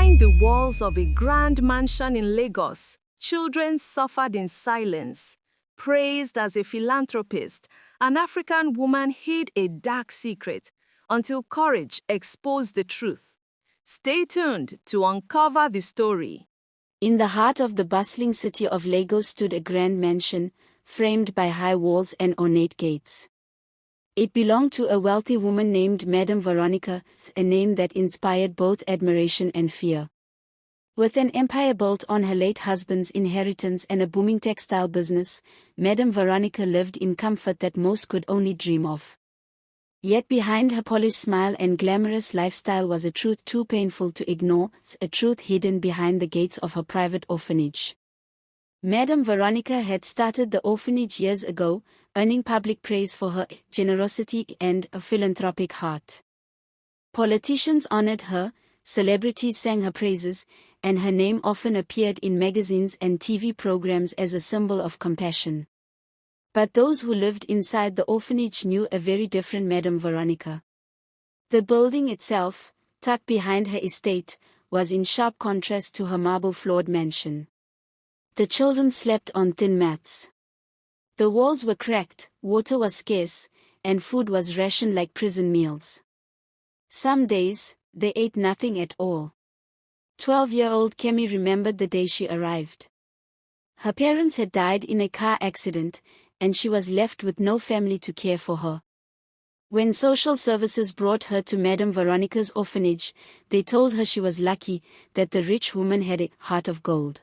Behind the walls of a grand mansion in Lagos, children suffered in silence. Praised as a philanthropist, an African woman hid a dark secret until courage exposed the truth. Stay tuned to uncover the story. In the heart of the bustling city of Lagos stood a grand mansion, framed by high walls and ornate gates. It belonged to a wealthy woman named Madame Veronica, a name that inspired both admiration and fear. With an empire built on her late husband's inheritance and a booming textile business, Madame Veronica lived in comfort that most could only dream of. Yet behind her polished smile and glamorous lifestyle was a truth too painful to ignore, a truth hidden behind the gates of her private orphanage. Madame Veronica had started the orphanage years ago, earning public praise for her generosity and a philanthropic heart. Politicians honored her, celebrities sang her praises, and her name often appeared in magazines and TV programs as a symbol of compassion. But those who lived inside the orphanage knew a very different Madame Veronica. The building itself, tucked behind her estate, was in sharp contrast to her marble-floored mansion. The children slept on thin mats. The walls were cracked, water was scarce, and food was rationed like prison meals. Some days, they ate nothing at all. 12-year-old Kemi remembered the day she arrived. Her parents had died in a car accident, and she was left with no family to care for her. When social services brought her to Madame Veronica's orphanage, they told her she was lucky, that the rich woman had a heart of gold.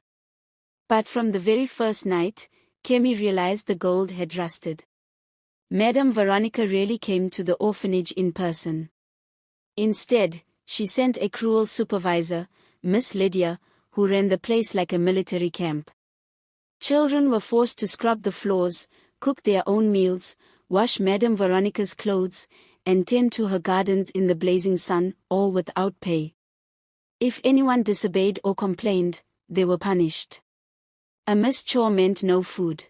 But from the very first night, Kemi realized the gold had rusted. Madame Veronica rarely came to the orphanage in person. Instead, she sent a cruel supervisor, Miss Lydia, who ran the place like a military camp. Children were forced to scrub the floors, cook their own meals, wash Madame Veronica's clothes, and tend to her gardens in the blazing sun, all without pay. If anyone disobeyed or complained, they were punished. A missed chore meant no food.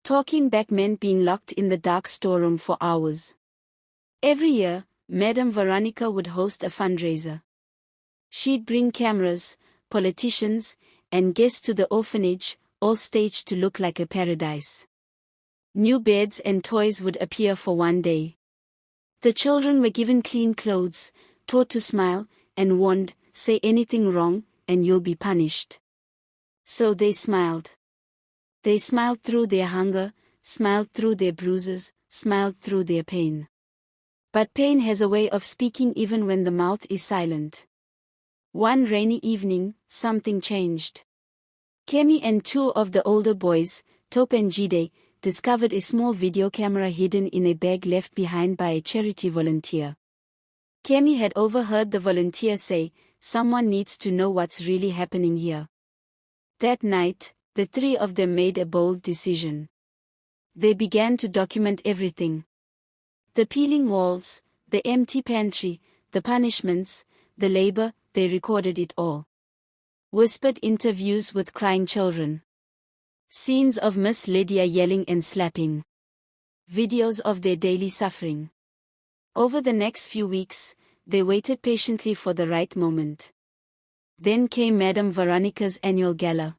Talking back meant being locked in the dark storeroom for hours. Every year, Madame Veronica would host a fundraiser. She'd bring cameras, politicians, and guests to the orphanage, all staged to look like a paradise. New beds and toys would appear for one day. The children were given clean clothes, taught to smile, and warned, say anything wrong, and you'll be punished. So they smiled. They smiled through their hunger, smiled through their bruises, smiled through their pain. But pain has a way of speaking even when the mouth is silent. One rainy evening, something changed. Kemi and two of the older boys, Tope and Jide, discovered a small video camera hidden in a bag left behind by a charity volunteer. Kemi had overheard the volunteer say, "Someone needs to know what's really happening here." That night, the three of them made a bold decision. They began to document everything. The peeling walls, the empty pantry, the punishments, the labor, they recorded it all. Whispered interviews with crying children. Scenes of Miss Lydia yelling and slapping. Videos of their daily suffering. Over the next few weeks, they waited patiently for the right moment. Then came Madame Veronica's annual gala.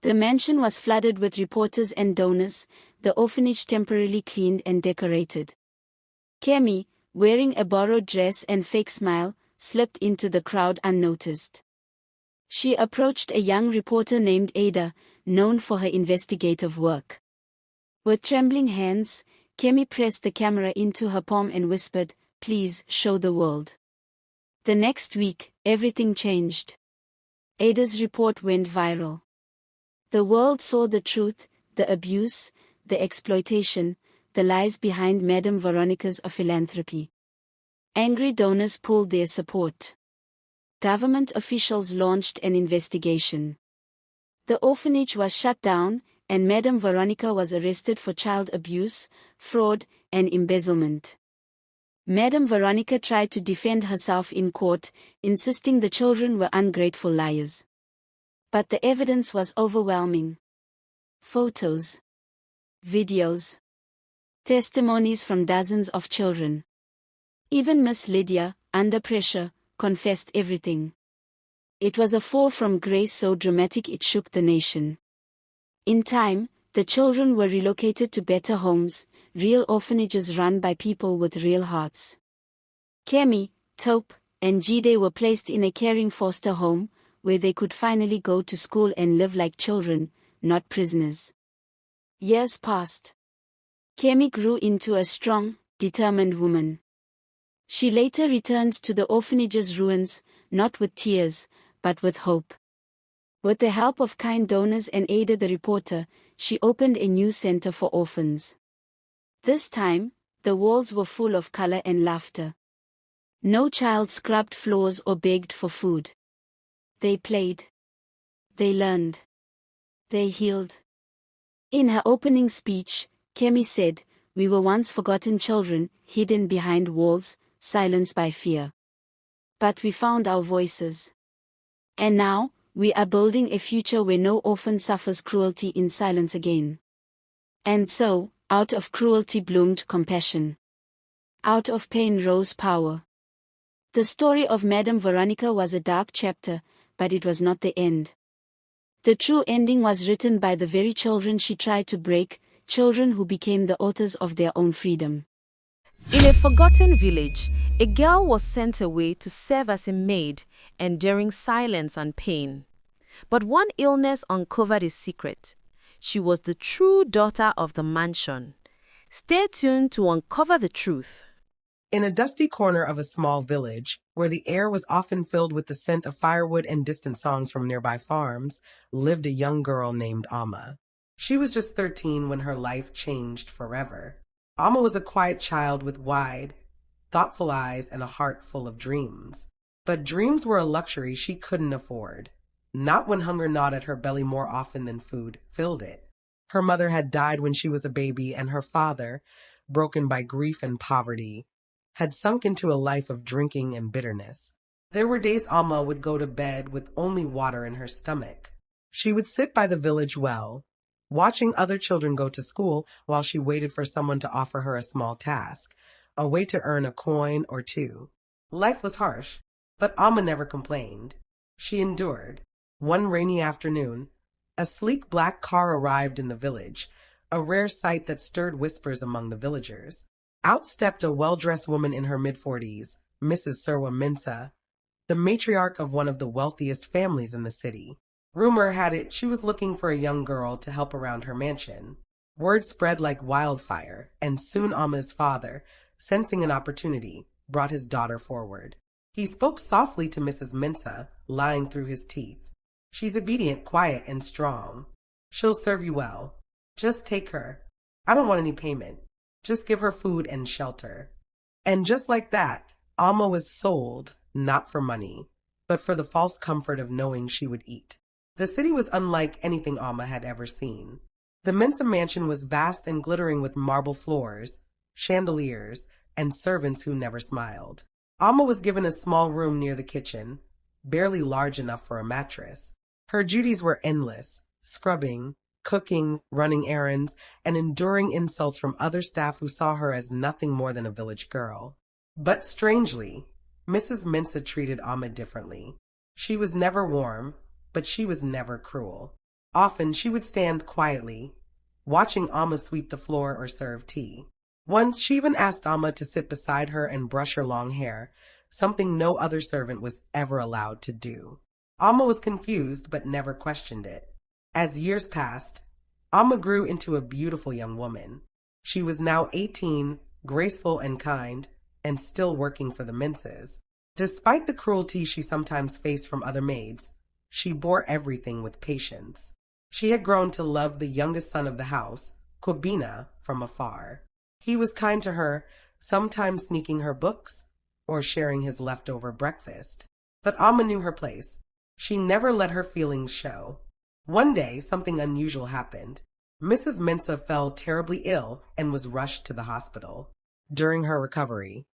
The mansion was flooded with reporters and donors, the orphanage temporarily cleaned and decorated. Kemi, wearing a borrowed dress and fake smile, slipped into the crowd unnoticed. She approached a young reporter named Ada, known for her investigative work. With trembling hands, Kemi pressed the camera into her palm and whispered, "Please, show the world." The next week, everything changed. Ada's report went viral. The world saw the truth, the abuse, the exploitation, the lies behind Madame Veronica's philanthropy. Angry donors pulled their support. Government officials launched an investigation. The orphanage was shut down, and Madame Veronica was arrested for child abuse, fraud, and embezzlement. Madame Veronica tried to defend herself in court, insisting the children were ungrateful liars. But the evidence was overwhelming. Photos, videos, testimonies from dozens of children. Even Miss Lydia, under pressure, confessed everything. It was a fall from grace so dramatic it shook the nation. In time, the children were relocated to better homes, real orphanages run by people with real hearts. Kemi, Taupe, and Jide were placed in a caring foster home, where they could finally go to school and live like children, not prisoners. Years passed. Kemi grew into a strong, determined woman. She later returned to the orphanage's ruins, not with tears, but with hope. With the help of kind donors and Ada the reporter, she opened a new center for orphans. This time, the walls were full of color and laughter. No child scrubbed floors or begged for food. They played. They learned. They healed. In her opening speech, Kemi said, "We were once forgotten children, hidden behind walls, silenced by fear. But we found our voices. And now, we are building a future where no orphan suffers cruelty in silence again." And so, out of cruelty bloomed compassion. Out of pain rose power. The story of Madame Veronica was a dark chapter, but it was not the end. The true ending was written by the very children she tried to break, children who became the authors of their own freedom. In a forgotten village, a girl was sent away to serve as a maid, enduring silence and pain. But one illness uncovered a secret. She was the true daughter of the mansion. Stay tuned to uncover the truth. In a dusty corner of a small village, where the air was often filled with the scent of firewood and distant songs from nearby farms, lived a young girl named Amma. She was just 13 when her life changed forever. Amma was a quiet child with wide, thoughtful eyes and a heart full of dreams. But dreams were a luxury she couldn't afford. Not when hunger gnawed at her belly more often than food filled it. Her mother had died when she was a baby, and her father, broken by grief and poverty, had sunk into a life of drinking and bitterness. There were days Amma would go to bed with only water in her stomach. She would sit by the village well, watching other children go to school while she waited for someone to offer her a small task, a way to earn a coin or two. Life was harsh, but Amma never complained. She endured. One rainy afternoon, a sleek black car arrived in the village, a rare sight that stirred whispers among the villagers. Out stepped a well-dressed woman in her mid-40s, Mrs. Serwa Minsa, the matriarch of one of the wealthiest families in the city. Rumor had it she was looking for a young girl to help around her mansion. Word spread like wildfire, and soon Amma's father, sensing an opportunity, brought his daughter forward. He spoke softly to Mrs. Minsa, lying through his teeth. "She's obedient, quiet, and strong. She'll serve you well. Just take her. I don't want any payment. Just give her food and shelter." And just like that, Amma was sold, not for money, but for the false comfort of knowing she would eat. The city was unlike anything Amma had ever seen. The Mensa mansion was vast and glittering with marble floors, chandeliers, and servants who never smiled. Amma was given a small room near the kitchen, barely large enough for a mattress. Her duties were endless: scrubbing, cooking, running errands, and enduring insults from other staff who saw her as nothing more than a village girl. But strangely, Mrs. Minsa treated Amma differently. She was never warm, but she was never cruel. Often she would stand quietly, watching Amma sweep the floor or serve tea. Once she even asked Amma to sit beside her and brush her long hair, something no other servant was ever allowed to do. Amma was confused but never questioned it. As years passed, Amma grew into a beautiful young woman. She was now 18, graceful and kind, and still working for the Minces. Despite the cruelty she sometimes faced from other maids, she bore everything with patience. She had grown to love the youngest son of the house, Kobina, from afar. He was kind to her, sometimes sneaking her books or sharing his leftover breakfast. But Amma knew her place. She never let her feelings show. One day, something unusual happened. Mrs. Minsa fell terribly ill and was rushed to the hospital. During her recovery,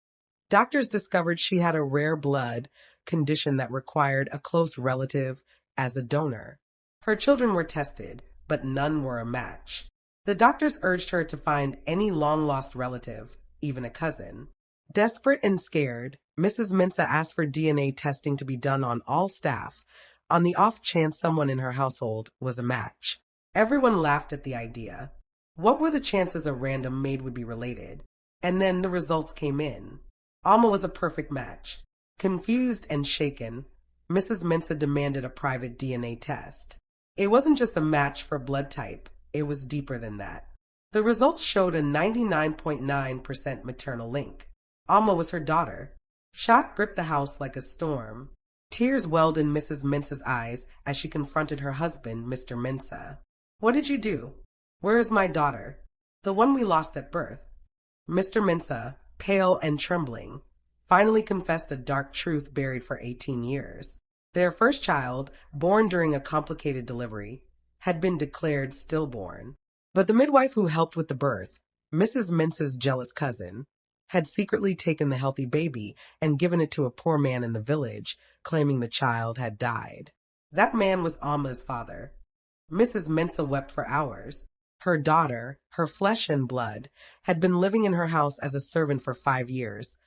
doctors discovered she had a rare blood condition that required a close relative as a donor. Her children were tested, but none were a match. The doctors urged her to find any long-lost relative, even a cousin. Desperate and scared, Mrs. Mensah asked for DNA testing to be done on all staff, on the off chance someone in her household was a match. Everyone laughed at the idea. What were the chances a random maid would be related? And then the results came in. Alma was a perfect match. Confused and shaken, Mrs. Mensah demanded a private DNA test. It wasn't just a match for blood type, it was deeper than that. The results showed a 99.9% maternal link. Alma was her daughter. Shock gripped the house like a storm. Tears welled in Mrs. Mensah's eyes as she confronted her husband, Mr. Mensah. "What did you do? Where is my daughter? The one we lost at birth?" Mr. Mensah, pale and trembling, finally confessed a dark truth buried for 18 years. Their first child, born during a complicated delivery, had been declared stillborn. But the midwife who helped with the birth, Mrs. Mensah's jealous cousin, had secretly taken the healthy baby and given it to a poor man in the village, claiming the child had died. That man was Alma's father. Mrs. Mensah wept for hours. Her daughter, her flesh and blood, had been living in her house as a servant for 5 years,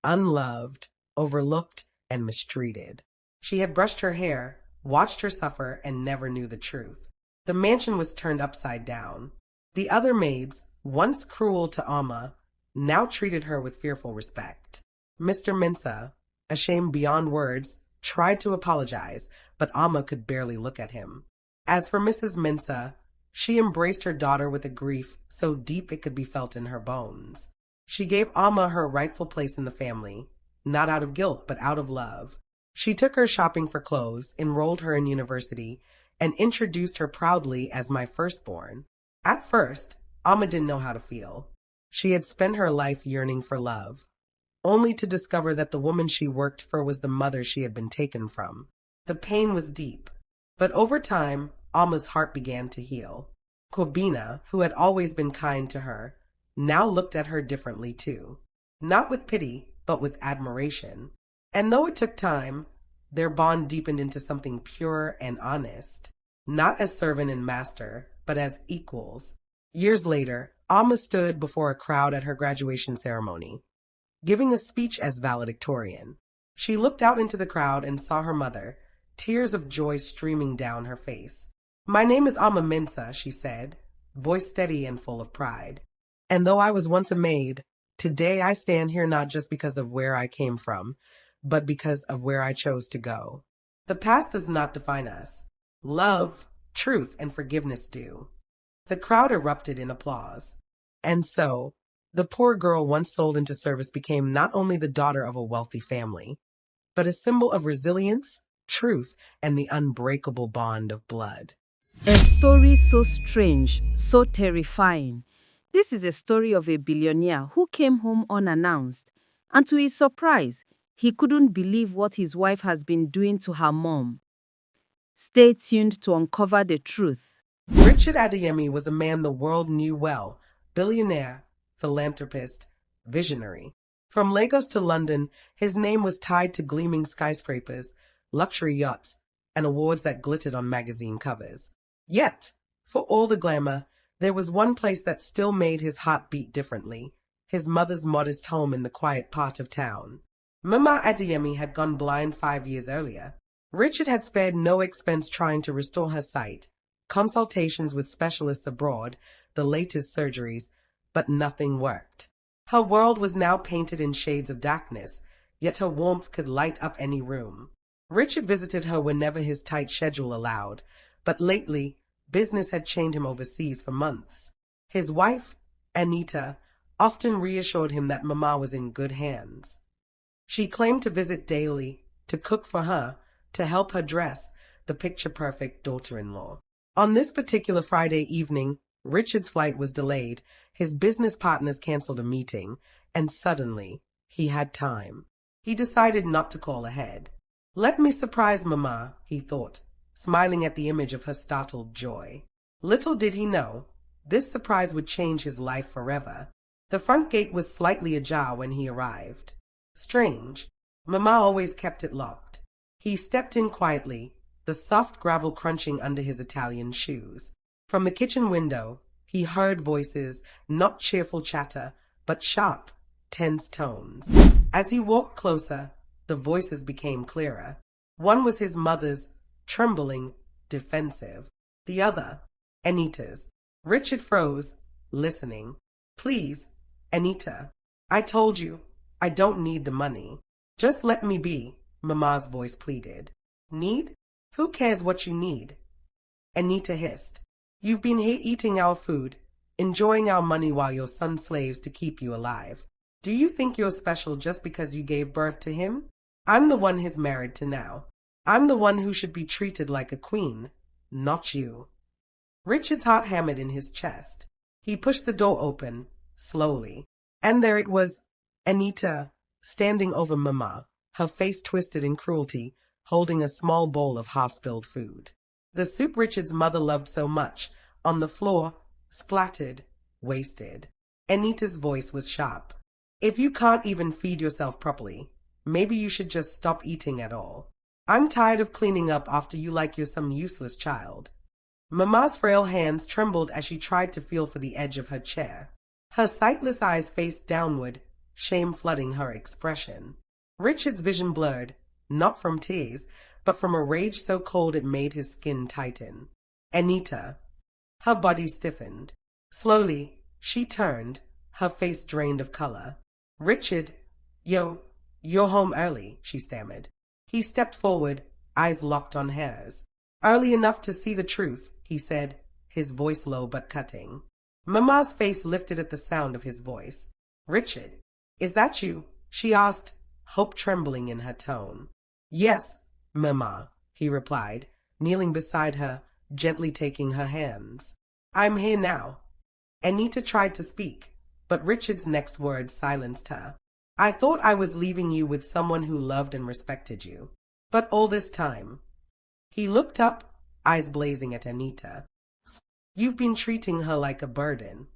unloved, overlooked, and mistreated. She had brushed her hair, watched her suffer, and never knew the truth. The mansion was turned upside down. The other maids, once cruel to Alma, now treated her with fearful respect. Mr. Mensah, ashamed beyond words, tried to apologize, but Alma could barely look at him. As for Mrs. Mensah, she embraced her daughter with a grief so deep it could be felt in her bones. She gave Alma her rightful place in the family, not out of guilt, but out of love. She took her shopping for clothes, enrolled her in university, and introduced her proudly as my firstborn. At first, Alma didn't know how to feel. She had spent her life yearning for love, only to discover that the woman she worked for was the mother she had been taken from. The pain was deep, but over time, Alma's heart began to heal. Kobina, who had always been kind to her, now looked at her differently too. Not with pity, but with admiration. And though it took time, their bond deepened into something pure and honest, not as servant and master, but as equals. Years later, Alma stood before a crowd at her graduation ceremony, giving a speech as valedictorian. She looked out into the crowd and saw her mother, tears of joy streaming down her face. "My name is Alma Mensah," she said, voice steady and full of pride. "And though I was once a maid, today I stand here not just because of where I came from, but because of where I chose to go. The past does not define us. Love, truth, and forgiveness do." The crowd erupted in applause. And so, the poor girl once sold into service became not only the daughter of a wealthy family, but a symbol of resilience, truth, and the unbreakable bond of blood. A story so strange, so terrifying. This is a story of a billionaire who came home unannounced, and to his surprise, he couldn't believe what his wife has been doing to her mom. Stay tuned to uncover the truth. Richard Adeyemi was a man the world knew well, billionaire, philanthropist, visionary. From Lagos to London, his name was tied to gleaming skyscrapers, luxury yachts, and awards that glittered on magazine covers. Yet, for all the glamour, there was one place that still made his heart beat differently, his mother's modest home in the quiet part of town. Mama Adeyemi had gone blind 5 years earlier. Richard had spared no expense trying to restore her sight, consultations with specialists abroad, the latest surgeries, but nothing worked. Her world was now painted in shades of darkness, yet her warmth could light up any room. Richard visited her whenever his tight schedule allowed, but lately, business had chained him overseas for months. His wife, Anita, often reassured him that Mama was in good hands. She claimed to visit daily, to cook for her, to help her dress, the picture-perfect daughter-in-law. On this particular Friday evening, Richard's flight was delayed, his business partners canceled a meeting, and suddenly, he had time. He decided not to call ahead. "Let me surprise Mama," he thought, smiling at the image of her startled joy. Little did he know, this surprise would change his life forever. The front gate was slightly ajar when he arrived. Strange, Mama always kept it locked. He stepped in quietly, the soft gravel crunching under his Italian shoes. From the kitchen window, he heard voices, not cheerful chatter, but sharp, tense tones. As he walked closer, the voices became clearer. One was his mother's, trembling, defensive. The other, Anita's. Richard froze, listening. Please, Anita. I told you, I don't need the money. Just let me be, Mama's voice pleaded. Need? Who cares what you need? Anita hissed. You've been here eating our food, enjoying our money while your son slaves to keep you alive. Do you think you're special just because you gave birth to him? I'm the one he's married to now. I'm the one who should be treated like a queen, not you. Richard's heart hammered in his chest. He pushed the door open, slowly. And there it was, Anita, standing over Mama, her face twisted in cruelty, holding a small bowl of half-spilled food. The soup Richard's mother loved so much, on the floor, splattered, wasted. Anita's voice was sharp. If you can't even feed yourself properly, maybe you should just stop eating at all. I'm tired of cleaning up after you like you're some useless child. Mama's frail hands trembled as she tried to feel for the edge of her chair. Her sightless eyes faced downward, shame flooding her expression. Richard's vision blurred, not from tears, but from a rage so cold it made his skin tighten. Anita. Her body stiffened. Slowly, she turned, her face drained of color. Richard, you're home early, she stammered. He stepped forward, eyes locked on hers. Early enough to see the truth, he said, his voice low but cutting. Mama's face lifted at the sound of his voice. Richard, is that you? She asked, hope trembling in her tone. Yes, Mama, he replied, kneeling beside her, gently taking her hands. I'm here now. Anita tried to speak, but Richard's next words silenced her. I thought I was leaving you with someone who loved and respected you. But all this time. He looked up, eyes blazing at Anita. You've been treating her like a burden.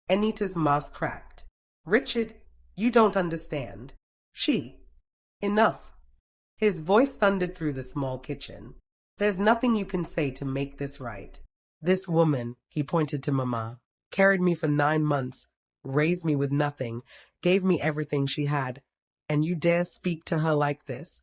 Anita's mouth cracked. Richard, you don't understand. Enough. His voice thundered through the small kitchen. There's nothing you can say to make this right. This woman, he pointed to Mama, carried me for 9 months, raised me with nothing, gave me everything she had, and you dare speak to her like this?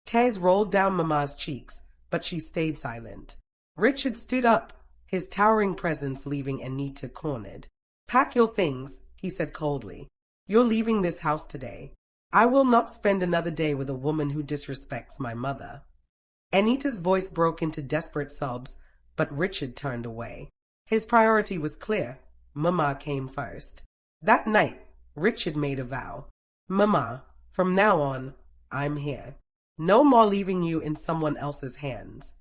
Tears rolled down Mama's cheeks, but she stayed silent. Richard stood up, his towering presence leaving Anita cornered. Pack your things, he said coldly. You're leaving this house today. I will not spend another day with a woman who disrespects my mother. Anita's voice broke into desperate sobs, but Richard turned away. His priority was clear. Mama came first. That night, Richard made a vow. Mama, from now on, I'm here. No more leaving you in someone else's hands.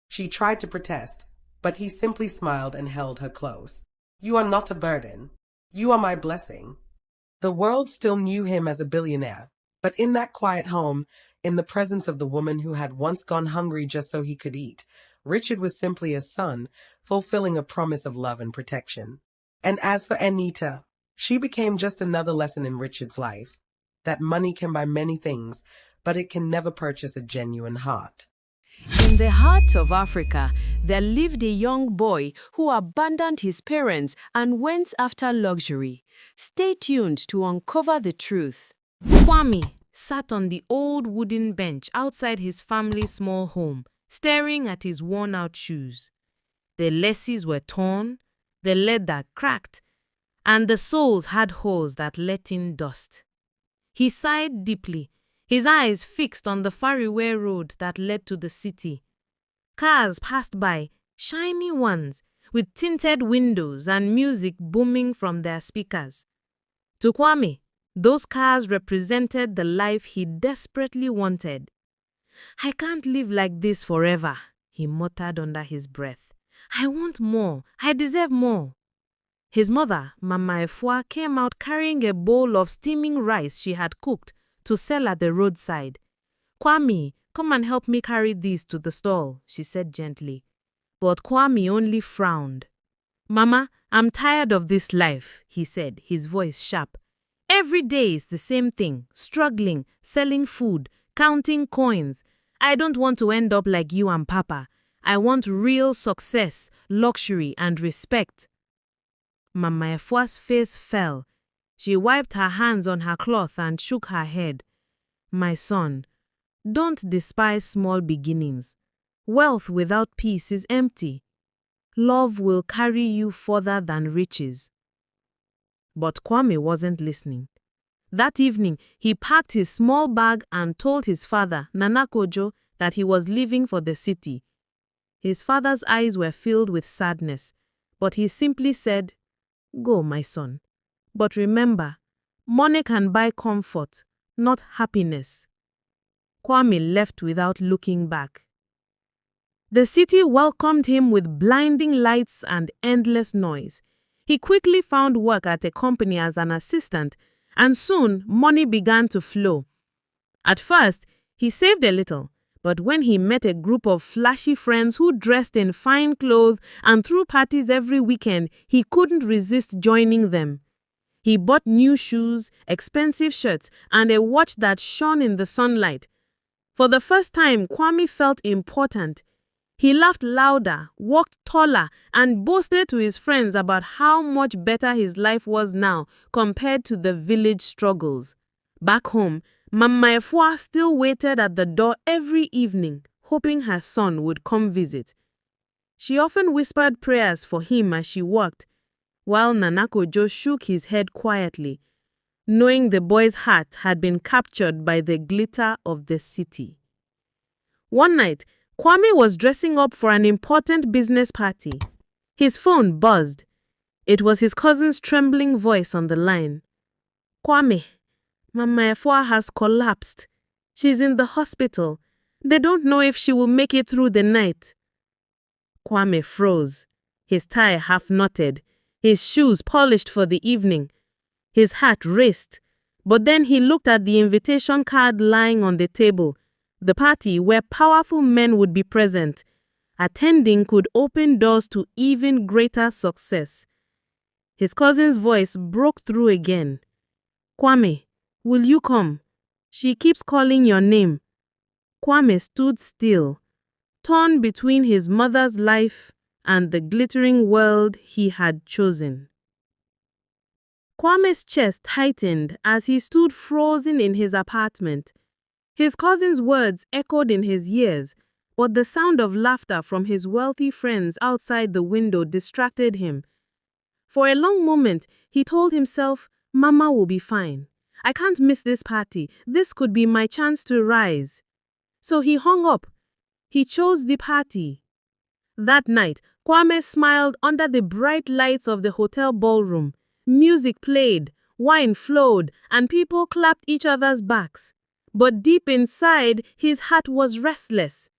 She tried to protest, but he simply smiled and held her close. You are not a burden. You are my blessing. The world still knew him as a billionaire, but in that quiet home, in the presence of the woman who had once gone hungry just so he could eat, Richard was simply a son, fulfilling a promise of love and protection. And as for Anita, she became just another lesson in Richard's life, that money can buy many things, but it can never purchase a genuine heart. In the heart of Africa, there lived a young boy who abandoned his parents and went after luxury. Stay tuned to uncover the truth. Kwame sat on the old wooden bench outside his family's small home, staring at his worn-out shoes. The laces were torn, the leather cracked, and the soles had holes that let in dust. He sighed deeply, his eyes fixed on the faraway road that led to the city. Cars passed by, shiny ones, with tinted windows and music booming from their speakers. To Kwame, those cars represented the life he desperately wanted. I can't live like this forever, he muttered under his breath. I want more. I deserve more. His mother, Mama Efua, came out carrying a bowl of steaming rice she had cooked to sell at the roadside. Kwame, come and help me carry these to the stall, she said gently. But Kwame only frowned. Mama, I'm tired of this life, he said, his voice sharp. Every day is the same thing, struggling, selling food, counting coins. I don't want to end up like you and Papa. I want real success, luxury, and respect. Mama Efua's face fell. She wiped her hands on her cloth and shook her head. My son, don't despise small beginnings. Wealth without peace is empty. Love will carry you further than riches. But Kwame wasn't listening. That evening, he packed his small bag and told his father, Nana Kojo, that he was leaving for the city. His father's eyes were filled with sadness, but he simply said, Go, my son. But remember, money can buy comfort, not happiness. Kwame left without looking back. The city welcomed him with blinding lights and endless noise. He quickly found work at a company as an assistant, and soon money began to flow. At first, he saved a little, but when he met a group of flashy friends who dressed in fine clothes and threw parties every weekend, he couldn't resist joining them. He bought new shoes, expensive shirts, and a watch that shone in the sunlight. For the first time, Kwame felt important. He laughed louder, walked taller, and boasted to his friends about how much better his life was now compared to the village struggles. Back home, Mama Efua still waited at the door every evening, hoping her son would come visit. She often whispered prayers for him as she worked, while Nana Kojo shook his head quietly, knowing the boy's heart had been captured by the glitter of the city. One night, Kwame was dressing up for an important business party. His phone buzzed. It was his cousin's trembling voice on the line. Kwame, Mama Efua has collapsed. She's in the hospital. They don't know if she will make it through the night. Kwame froze, his tie half knotted, his shoes polished for the evening. His heart raced, but then he looked at the invitation card lying on the table. The party where powerful men would be present. Attending could open doors to even greater success. His cousin's voice broke through again. Kwame, will you come? She keeps calling your name. Kwame stood still, torn between his mother's life and the glittering world he had chosen. Kwame's chest tightened as he stood frozen in his apartment. His cousin's words echoed in his ears, but the sound of laughter from his wealthy friends outside the window distracted him. For a long moment, he told himself, Mama will be fine. I can't miss this party. This could be my chance to rise. So he hung up. He chose the party. That night, Kwame smiled under the bright lights of the hotel ballroom. Music played, wine flowed, and people clapped each other's backs. But deep inside, his heart was restless.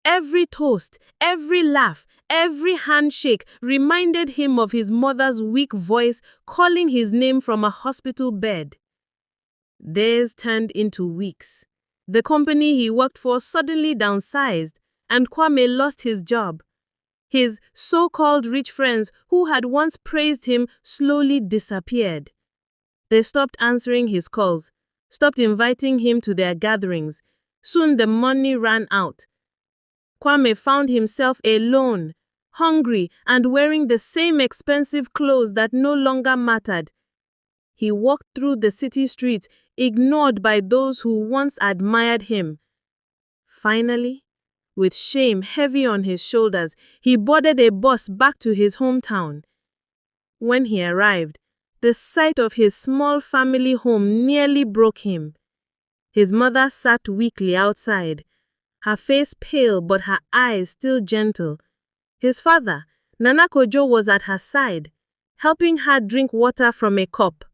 Every toast, every laugh, every handshake reminded him of his mother's weak voice calling his name from a hospital bed. Days turned into weeks. The company he worked for suddenly downsized, and Kwame lost his job. His so-called rich friends who had once praised him slowly disappeared. They stopped answering his calls, stopped inviting him to their gatherings. Soon the money ran out. Kwame found himself alone, hungry, and wearing the same expensive clothes that no longer mattered. He walked through the city streets, ignored by those who once admired him. Finally, with shame heavy on his shoulders, he boarded a bus back to his hometown. When he arrived, the sight of his small family home nearly broke him. His mother sat weakly outside, her face pale but her eyes still gentle. His father, Nana Kojo, was at her side, helping her drink water from a cup.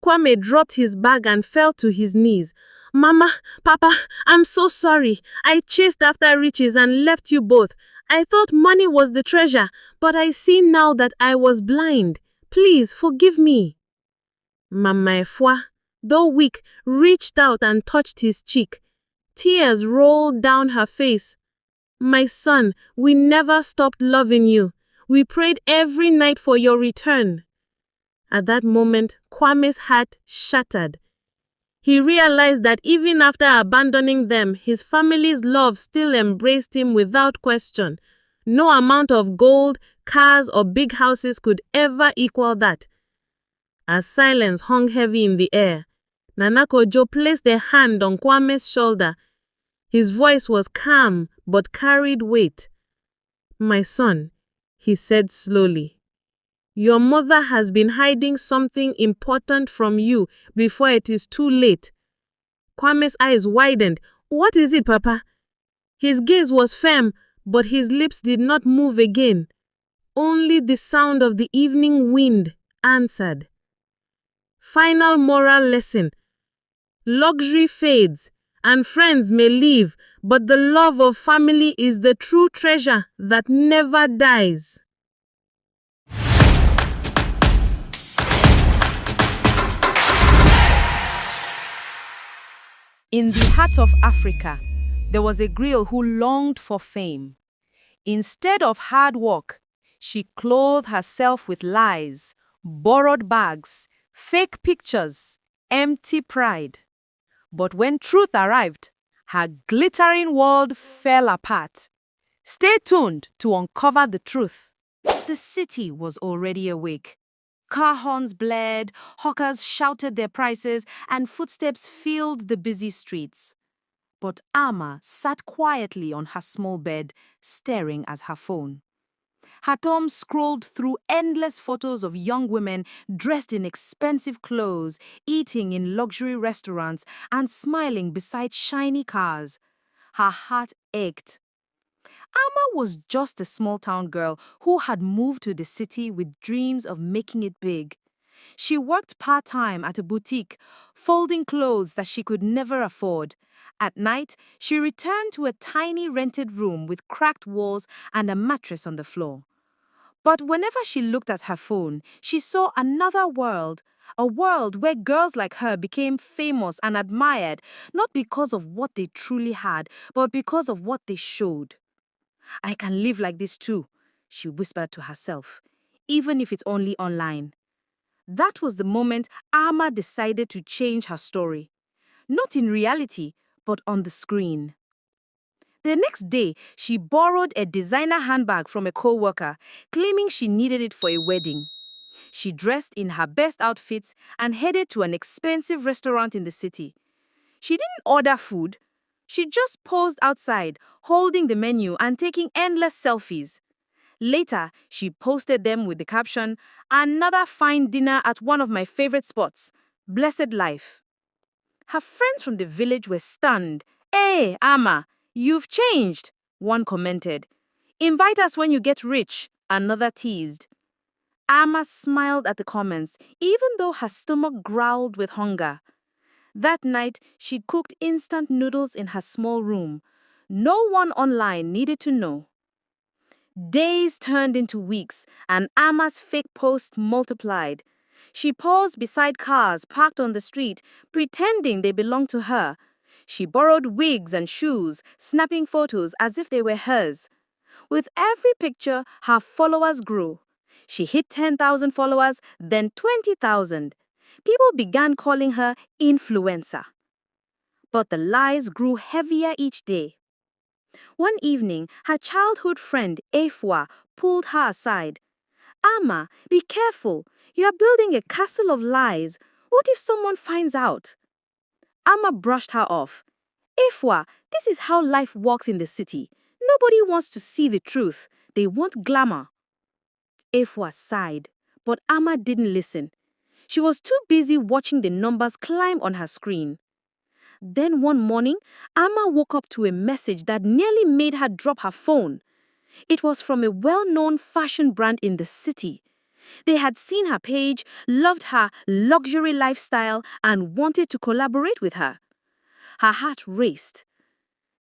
Kwame dropped his bag and fell to his knees. Mama, Papa, I'm so sorry. I chased after riches and left you both. I thought money was the treasure, but I see now that I was blind. Please forgive me. Mama Efua, though weak, reached out and touched his cheek. Tears rolled down her face. My son, we never stopped loving you. We prayed every night for your return. At that moment, Kwame's heart shattered. He realized that even after abandoning them, his family's love still embraced him without question. No amount of gold, cars, or big houses could ever equal that. as silence hung heavy in the air, Nana Kojo placed a hand on Kwame's shoulder. His voice was calm but carried weight. "My son," he said slowly, "your mother has been hiding something important from you before it is too late." Kwame's eyes widened. "What is it, Papa?" His gaze was firm, but his lips did not move again. Only the sound of the evening wind answered. Final moral lesson. Luxury fades, and friends may leave, but the love of family is the true treasure that never dies. In the heart of Africa, there was a girl who longed for fame. Instead of hard work, she clothed herself with lies, borrowed bags, fake pictures, empty pride. But when truth arrived, her glittering world fell apart. Stay tuned to uncover the truth. The city was already awake. Car horns blared, hawkers shouted their prices, and footsteps filled the busy streets. But Ama sat quietly on her small bed, staring at her phone. Her thumb scrolled through endless photos of young women dressed in expensive clothes, eating in luxury restaurants, and smiling beside shiny cars. Her heart ached. Ama was just a small-town girl who had moved to the city with dreams of making it big. She worked part-time at a boutique, folding clothes that she could never afford. At night, she returned to a tiny rented room with cracked walls and a mattress on the floor. But whenever she looked at her phone, she saw another world, a world where girls like her became famous and admired, not because of what they truly had, but because of what they showed. "I can live like this too," she whispered to herself, "even if it's only online." That was the moment Ama decided to change her story. Not in reality, but on the screen. The next day, she borrowed a designer handbag from a co-worker, claiming she needed it for a wedding. She dressed in her best outfits and headed to an expensive restaurant in the city. She didn't order food. She just posed outside, holding the menu and taking endless selfies. Later, she posted them with the caption, "Another fine dinner at one of my favorite spots. Blessed life." Her friends from the village were stunned. "Hey, Ama, you've changed," one commented. "Invite us when you get rich," another teased. Ama smiled at the comments, even though her stomach growled with hunger. That night, she cooked instant noodles in her small room. No one online needed to know. Days turned into weeks, and Ama's fake posts multiplied. She paused beside cars parked on the street, pretending they belonged to her. She borrowed wigs and shoes, snapping photos as if they were hers. With every picture, her followers grew. She hit 10,000 followers, then 20,000. People began calling her influencer. But the lies grew heavier each day. One evening, her childhood friend, Afua, pulled her aside. "Ama, be careful. You are building a castle of lies. What if someone finds out?" Ama brushed her off. "Afua, this is how life works in the city. Nobody wants to see the truth. They want glamour." Afua sighed, but Ama didn't listen. She was too busy watching the numbers climb on her screen. Then one morning, Ama woke up to a message that nearly made her drop her phone. It was from a well-known fashion brand in the city. They had seen her page, loved her luxury lifestyle, and wanted to collaborate with her. Her heart raced.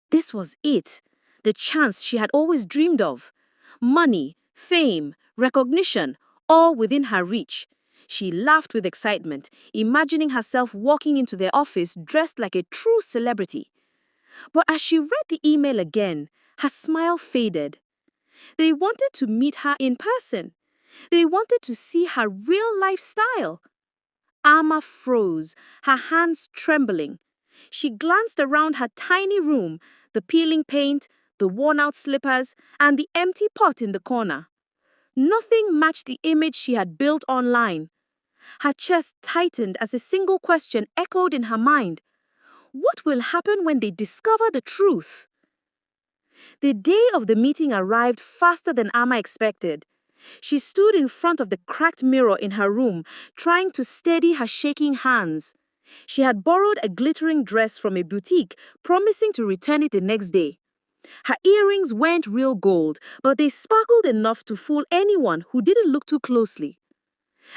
This was it, the chance she had always dreamed of. Money, fame, recognition, all within her reach. She laughed with excitement, imagining herself walking into their office dressed like a true celebrity. But as she read the email again, her smile faded. They wanted to meet her in person. They wanted to see her real lifestyle. Ama froze, her hands trembling. She glanced around her tiny room, the peeling paint, the worn-out slippers, and the empty pot in the corner. Nothing matched the image she had built online. Her chest tightened as a single question echoed in her mind. What will happen when they discover the truth? The day of the meeting arrived faster than Amma expected. She stood in front of the cracked mirror in her room, trying to steady her shaking hands. She had borrowed a glittering dress from a boutique, promising to return it the next day. Her earrings weren't real gold, but they sparkled enough to fool anyone who didn't look too closely.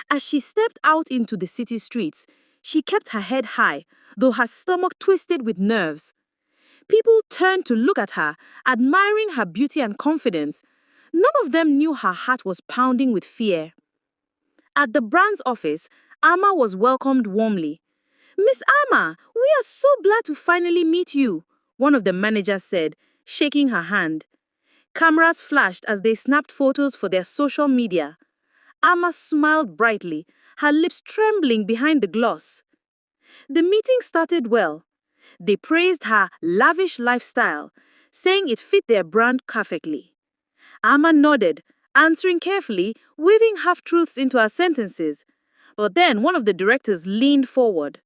As she stepped out into the city streets, she kept her head high, though her stomach twisted with nerves. People turned to look at her, admiring her beauty and confidence. None of them knew her heart was pounding with fear. At the brand's office, Amma was welcomed warmly. "Miss Amma, we are so glad to finally meet you," one of the managers said, shaking her hand. Cameras flashed as they snapped photos for their social media. Amma smiled brightly, her lips trembling behind the gloss. The meeting started well. They praised her lavish lifestyle, saying it fit their brand perfectly. Amma nodded, answering carefully, weaving half-truths into her sentences. But then one of the directors leaned forward.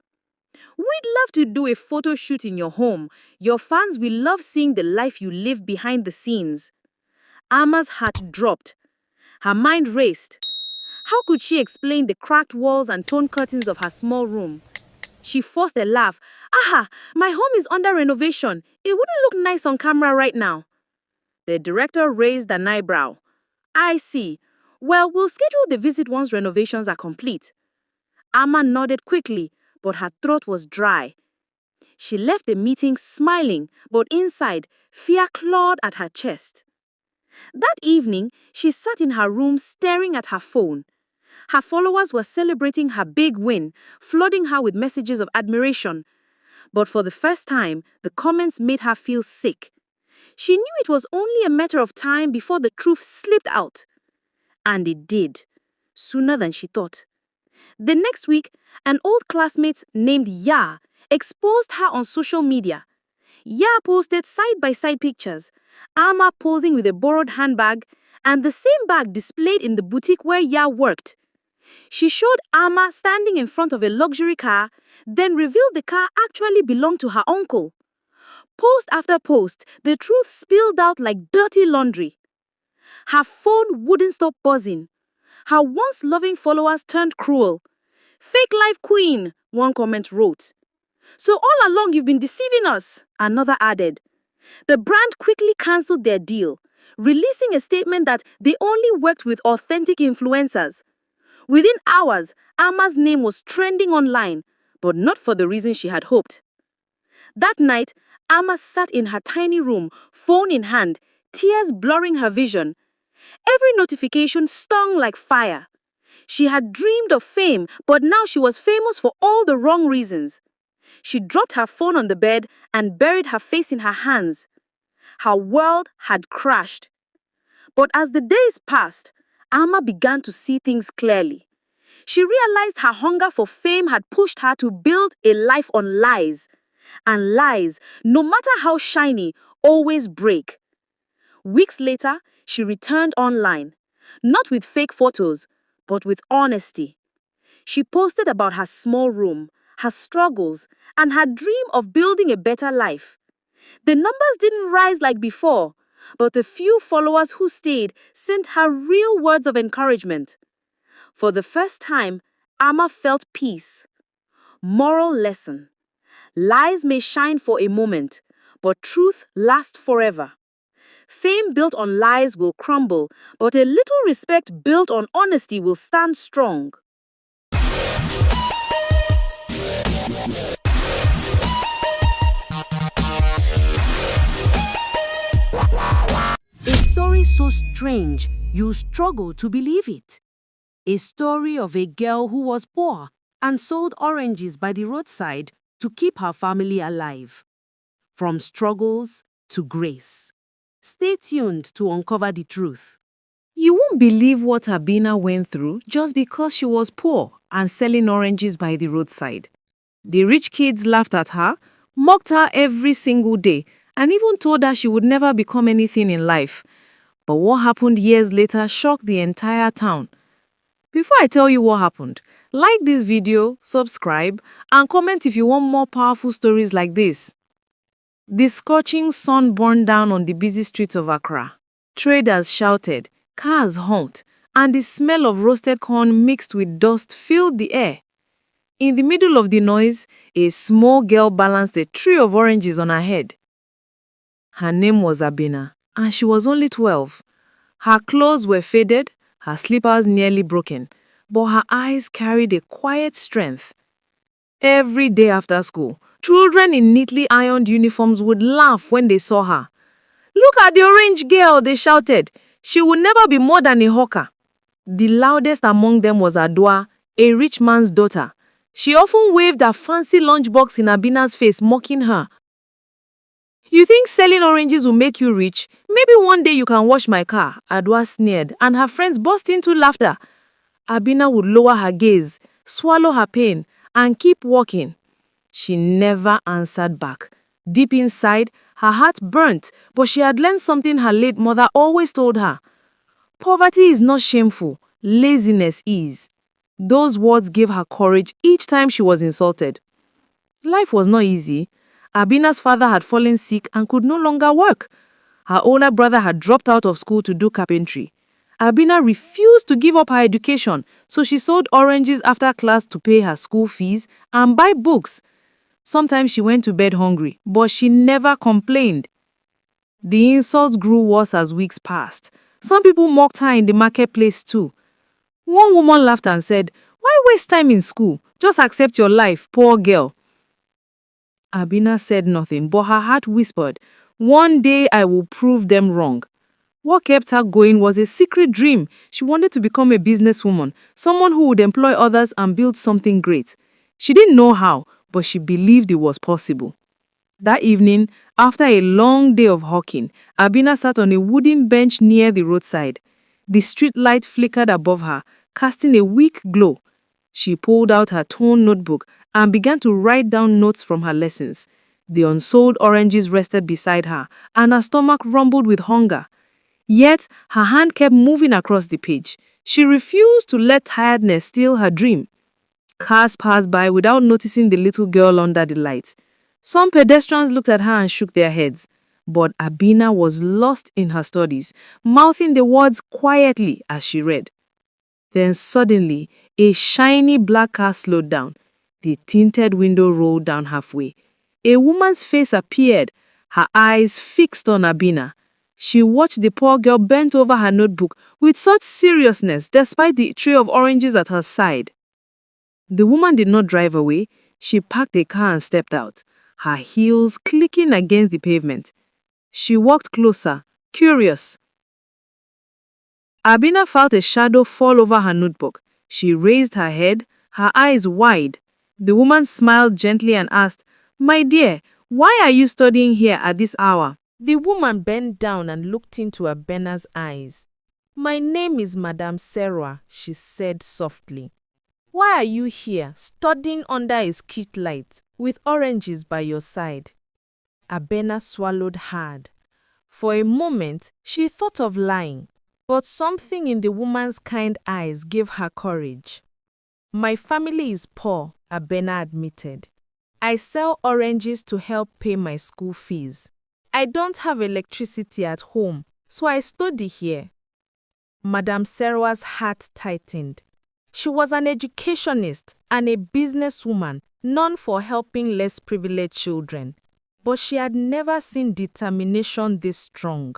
"We'd love to do a photo shoot in your home. Your fans will love seeing the life you live behind the scenes." Amma's heart dropped. Her mind raced. How could she explain the cracked walls and torn curtains of her small room? She forced a laugh. "Aha, my home is under renovation. It wouldn't look nice on camera right now." The director raised an eyebrow. "I see. Well, we'll schedule the visit once renovations are complete." Amma nodded quickly, but her throat was dry. She left the meeting smiling, but inside, fear clawed at her chest. That evening, she sat in her room staring at her phone. Her followers were celebrating her big win, flooding her with messages of admiration. But for the first time, the comments made her feel sick. She knew it was only a matter of time before the truth slipped out. And it did, sooner than she thought. The next week, an old classmate named Ya exposed her on social media. Ya posted side-by-side pictures, Amma posing with a borrowed handbag, and the same bag displayed in the boutique where Ya worked. She showed Amma standing in front of a luxury car, then revealed the car actually belonged to her uncle. Post after post, the truth spilled out like dirty laundry. Her phone wouldn't stop buzzing. Her once loving followers turned cruel. "Fake life queen," one comment wrote. "So all along you've been deceiving us," another added. The brand quickly cancelled their deal, releasing a statement that they only worked with authentic influencers. Within hours, Amma's name was trending online, but not for the reason she had hoped. That night, Amma sat in her tiny room, phone in hand, tears blurring her vision. Every notification stung like fire. She had dreamed of fame, but now she was famous for all the wrong reasons. She dropped her phone on the bed and buried her face in her hands. Her world had crashed. But as the days passed, Amma began to see things clearly. She realized her hunger for fame had pushed her to build a life on lies. And lies, no matter how shiny, always break. Weeks later, she returned online, not with fake photos, but with honesty. She posted about her small room, her struggles, and her dream of building a better life. The numbers didn't rise like before, but the few followers who stayed sent her real words of encouragement. For the first time, Amma felt peace. Moral lesson. Lies may shine for a moment, but truth lasts forever. Fame built on lies will crumble, but a little respect built on honesty will stand strong. A story so strange, you struggle to believe it. A story of a girl who was poor and sold oranges by the roadside to keep her family alive. From struggles to grace. Stay tuned to uncover the truth. You won't believe what Abina went through just because she was poor and selling oranges by the roadside. The rich kids laughed at her, mocked her every single day, and even told her she would never become anything in life. But what happened years later shocked the entire town. Before I tell you what happened, Like this video, subscribe, and comment if you want more powerful stories like this. The scorching sun burned down on the busy streets of Accra. Traders shouted, cars honked, and the smell of roasted corn mixed with dust filled the air. In the middle of the noise, a small girl balanced a tray of oranges on her head. Her name was Abena, and she was only 12. Her clothes were faded, her slippers nearly broken, but her eyes carried a quiet strength. Every day after school, children in neatly ironed uniforms would laugh when they saw her. "Look at the orange girl," they shouted. "She will never be more than a hawker." The loudest among them was Adwa, a rich man's daughter. She often waved her fancy lunchbox in Abina's face, mocking her. "You think selling oranges will make you rich? Maybe one day you can wash my car," Adwa sneered, and her friends burst into laughter. Abina would lower her gaze, swallow her pain, and keep walking. She never answered back. Deep inside, her heart burnt, but she had learned something her late mother always told her. Poverty is not shameful, laziness is. Those words gave her courage each time she was insulted. Life was not easy. Abina's father had fallen sick and could no longer work. Her older brother had dropped out of school to do carpentry. Abina refused to give up her education, so she sold oranges after class to pay her school fees and buy books. Sometimes she went to bed hungry, but she never complained. The insults grew worse as weeks passed. Some people mocked her in the marketplace too. One woman laughed and said, "Why waste time in school? Just accept your life, poor girl." Abina said nothing, but her heart whispered, "One day I will prove them wrong." What kept her going was a secret dream. She wanted to become a businesswoman, someone who would employ others and build something great. She didn't know how, but she believed it was possible. That evening, after a long day of hawking, Abina sat on a wooden bench near the roadside. The street light flickered above her, casting a weak glow. She pulled out her torn notebook and began to write down notes from her lessons. The unsold oranges rested beside her, and her stomach rumbled with hunger. Yet, her hand kept moving across the page. She refused to let tiredness steal her dream. Cars passed by without noticing the little girl under the light. Some pedestrians looked at her and shook their heads. But Abina was lost in her studies, mouthing the words quietly as she read. Then suddenly, a shiny black car slowed down. The tinted window rolled down halfway. A woman's face appeared, her eyes fixed on Abina. She watched the poor girl bent over her notebook with such seriousness despite the tray of oranges at her side. The woman did not drive away. She parked the car and stepped out, her heels clicking against the pavement. She walked closer, curious. Abina felt a shadow fall over her notebook. She raised her head, her eyes wide. The woman smiled gently and asked, "My dear, why are you studying here at this hour?" The woman bent down and looked into Abina's eyes. "My name is Madame Sarah," she said softly. "Why are you here, studying under a street light, with oranges by your side?" Abena swallowed hard. For a moment, she thought of lying, but something in the woman's kind eyes gave her courage. "My family is poor," Abena admitted. "I sell oranges to help pay my school fees. I don't have electricity at home, so I study here." Madame Sarah's heart tightened. She was an educationist and a businesswoman known for helping less privileged children, but she had never seen determination this strong.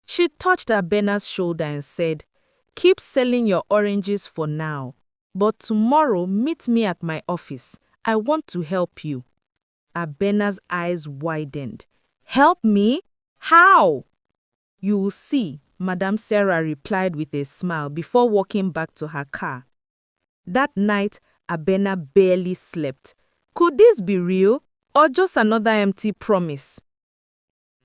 She touched Abena's shoulder and said, "Keep selling your oranges for now, but tomorrow meet me at my office. I want to help you." Abena's eyes widened. "Help me? How?" "You will see," Madame Sarah replied with a smile before walking back to her car. That night, Abena barely slept. Could this be real or just another empty promise?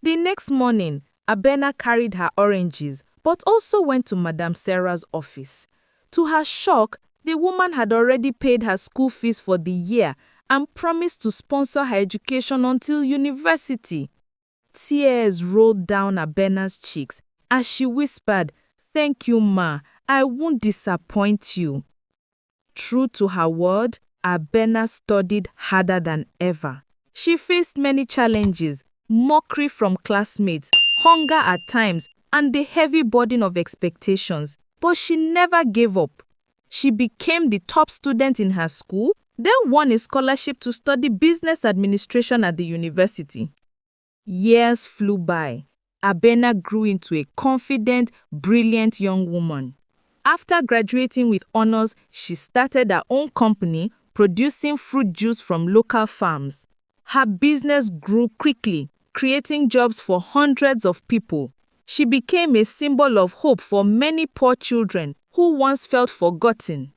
The next morning, Abena carried her oranges but also went to Madame Sarah's office. To her shock, the woman had already paid her school fees for the year and promised to sponsor her education until university. Tears rolled down Abena's cheeks as she whispered, "Thank you, Ma. I won't disappoint you." True to her word, Abena studied harder than ever. She faced many challenges, mockery from classmates, hunger at times, and the heavy burden of expectations. But she never gave up. She became the top student in her school, then won a scholarship to study business administration at the university. Years flew by. Abena grew into a confident, brilliant young woman. After graduating with honors, she started her own company, producing fruit juice from local farms. Her business grew quickly, creating jobs for hundreds of people. She became a symbol of hope for many poor children who once felt forgotten.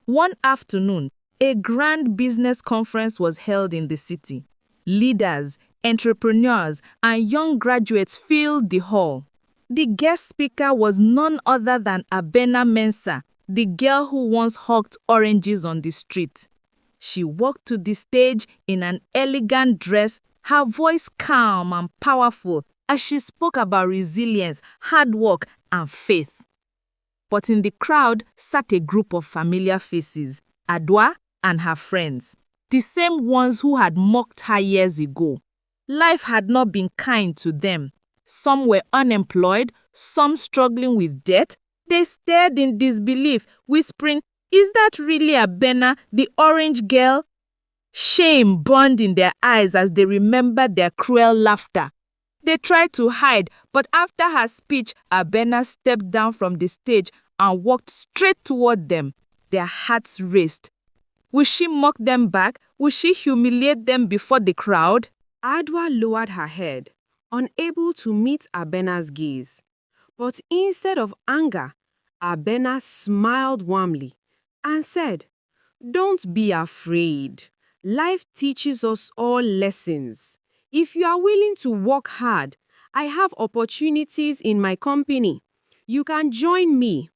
One afternoon, a grand business conference was held in the city. Leaders, entrepreneurs, and young graduates filled the hall. The guest speaker was none other than Abena Mensah, the girl who once hawked oranges on the street. She walked to the stage in an elegant dress, her voice calm and powerful as she spoke about resilience, hard work, and faith. But in the crowd sat a group of familiar faces, Adwa and her friends, the same ones who had mocked her years ago. Life had not been kind to them. Some were unemployed, some struggling with debt. They stared in disbelief, whispering, "Is that really Abena, the orange girl?" Shame burned in their eyes as they remembered their cruel laughter. They tried to hide, but after her speech, Abena stepped down from the stage and walked straight toward them. Their hearts raced. Would she mock them back? Would she humiliate them before the crowd? Adwa lowered her head, unable to meet Abena's gaze. But instead of anger, Abena smiled warmly and said, "Don't be afraid. Life teaches us all lessons. If you are willing to work hard, I have opportunities in my company. You can join me."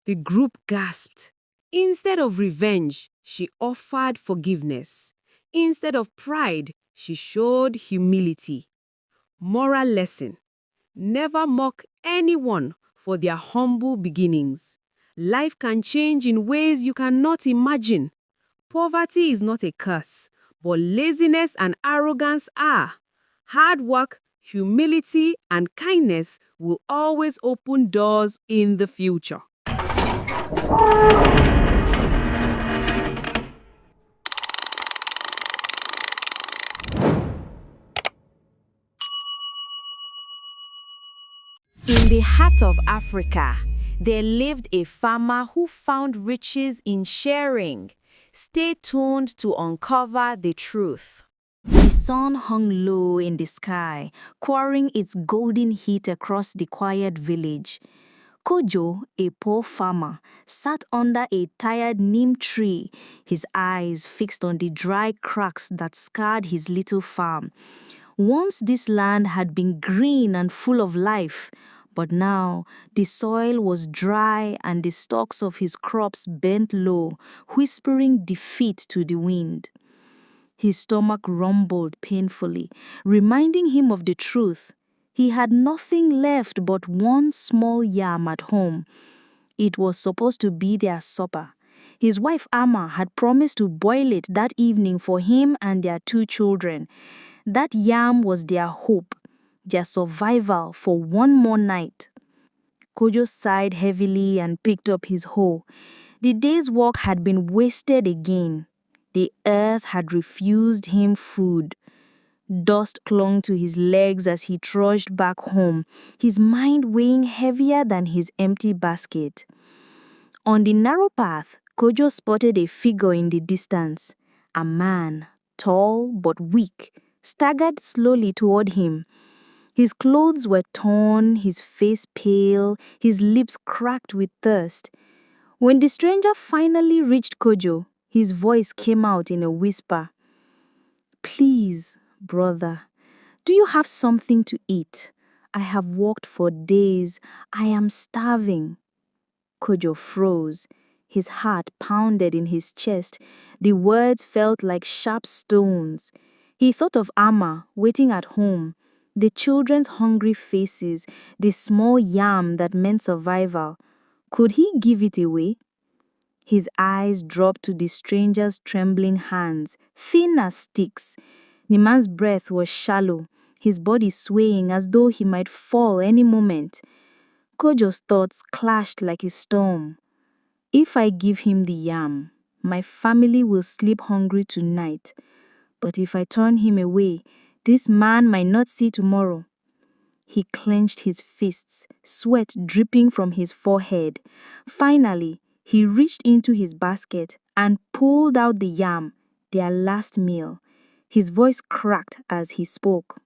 The group gasped. Instead of revenge, she offered forgiveness. Instead of pride, she showed humility. Moral lesson: never mock anyone for their humble beginnings. Life can change in ways you cannot imagine. Poverty is not a curse, but laziness and arrogance are. Hard work, humility, and kindness will always open doors in the future. In the heart of Africa, there lived a farmer who found riches in sharing. Stay tuned to uncover the truth. The sun hung low in the sky, pouring its golden heat across the quiet village. Kojo, a poor farmer, sat under a tired neem tree, his eyes fixed on the dry cracks that scarred his little farm. Once this land had been green and full of life, but now the soil was dry and the stalks of his crops bent low, whispering defeat to the wind. His stomach rumbled painfully, reminding him of the truth. He had nothing left but one small yam at home. It was supposed to be their supper. His wife Amma had promised to boil it that evening for him and their 2 children. That yam was their hope, their survival for one more night. Kojo sighed heavily and picked up his hoe. The day's work had been wasted again. The earth had refused him food. Dust clung to his legs as he trudged back home, his mind weighing heavier than his empty basket. On the narrow path, Kojo spotted a figure in the distance. A man, tall but weak, staggered slowly toward him. His clothes were torn, his face pale, his lips cracked with thirst. When the stranger finally reached Kojo, his voice came out in a whisper. "Please, brother, do you have something to eat? I have walked for days. I am starving." Kojo froze. His heart pounded in his chest. The words felt like sharp stones. He thought of Amma waiting at home, the children's hungry faces, the small yam that meant survival. Could he give it away? His eyes dropped to the stranger's trembling hands, thin as sticks. The man's breath was shallow, his body swaying as though he might fall any moment. Kojo's thoughts clashed like a storm. If I give him the yam, my family will sleep hungry tonight. But if I turn him away, this man might not see tomorrow. He clenched his fists, sweat dripping from his forehead. Finally, he reached into his basket and pulled out the yam, their last meal. His voice cracked as he spoke.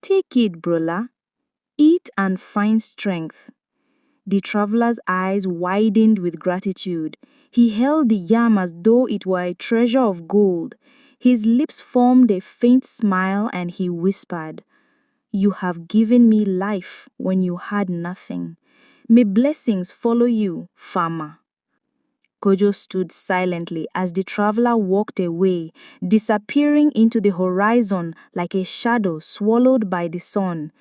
"Take it, Brola. Eat and find strength." The traveler's eyes widened with gratitude. He held the yam as though it were a treasure of gold. His lips formed a faint smile and he whispered, "You have given me life when you had nothing. May blessings follow you, farmer." Kojo stood silently as the traveler walked away, disappearing into the horizon like a shadow swallowed by the sun.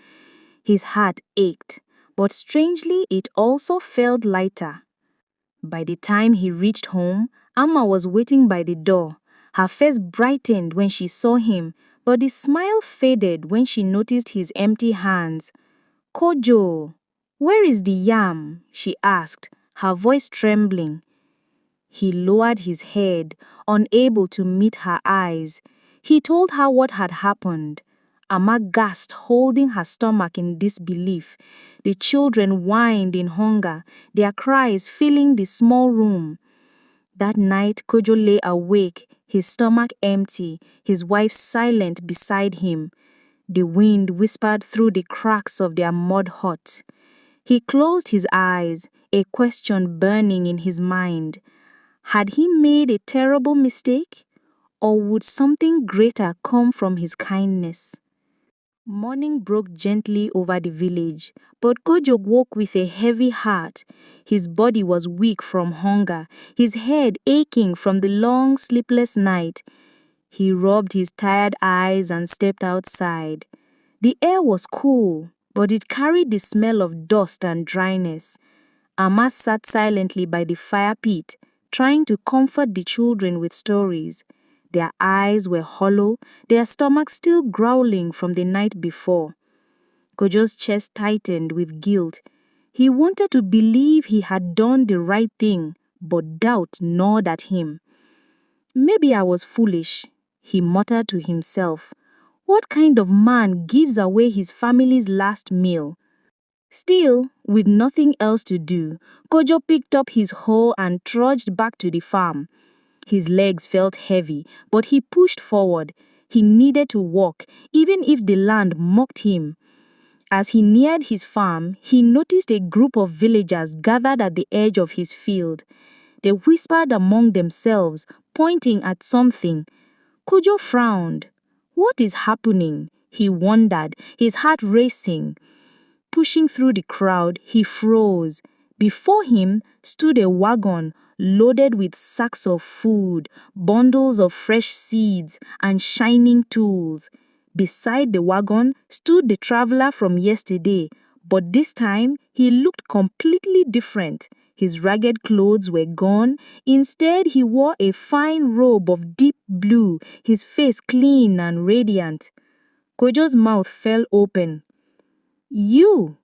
His heart ached, but strangely it also felt lighter. By the time he reached home, Amma was waiting by the door. Her face brightened when she saw him, but the smile faded when she noticed his empty hands. "Kojo, where is the yam?" she asked, her voice trembling. He lowered his head, unable to meet her eyes. He told her what had happened. Amma gasped, holding her stomach in disbelief. The children whined in hunger, their cries filling the small room. That night, Kojo lay awake, his stomach empty, his wife silent beside him. The wind whispered through the cracks of their mud hut. He closed his eyes, a question burning in his mind. Had he made a terrible mistake? Or would something greater come from his kindness? Morning broke gently over the village, but Kojo woke with a heavy heart. His body was weak from hunger, his head aching from the long sleepless night. He rubbed his tired eyes and stepped outside. The air was cool, but it carried the smell of dust and dryness. Amma sat silently by the fire pit, trying to comfort the children with stories. Their eyes were hollow, their stomachs still growling from the night before. Kojo's chest tightened with guilt. He wanted to believe he had done the right thing, but doubt gnawed at him. "Maybe I was foolish," he muttered to himself. "What kind of man gives away his family's last meal?" Still, with nothing else to do, Kojo picked up his hoe and trudged back to the farm. His legs felt heavy, but he pushed forward. He needed to walk, even if the land mocked him. As he neared his farm, he noticed a group of villagers gathered at the edge of his field. They whispered among themselves, pointing at something. Kojo frowned. What is happening? He wondered, his heart racing. Pushing through the crowd, he froze. Before him stood a wagon loaded with sacks of food, bundles of fresh seeds, and shining tools. Beside the wagon stood the traveler from yesterday, but this time he looked completely different. His ragged clothes were gone. Instead, he wore a fine robe of deep blue, his face clean and radiant. Kojo's mouth fell open. "You?"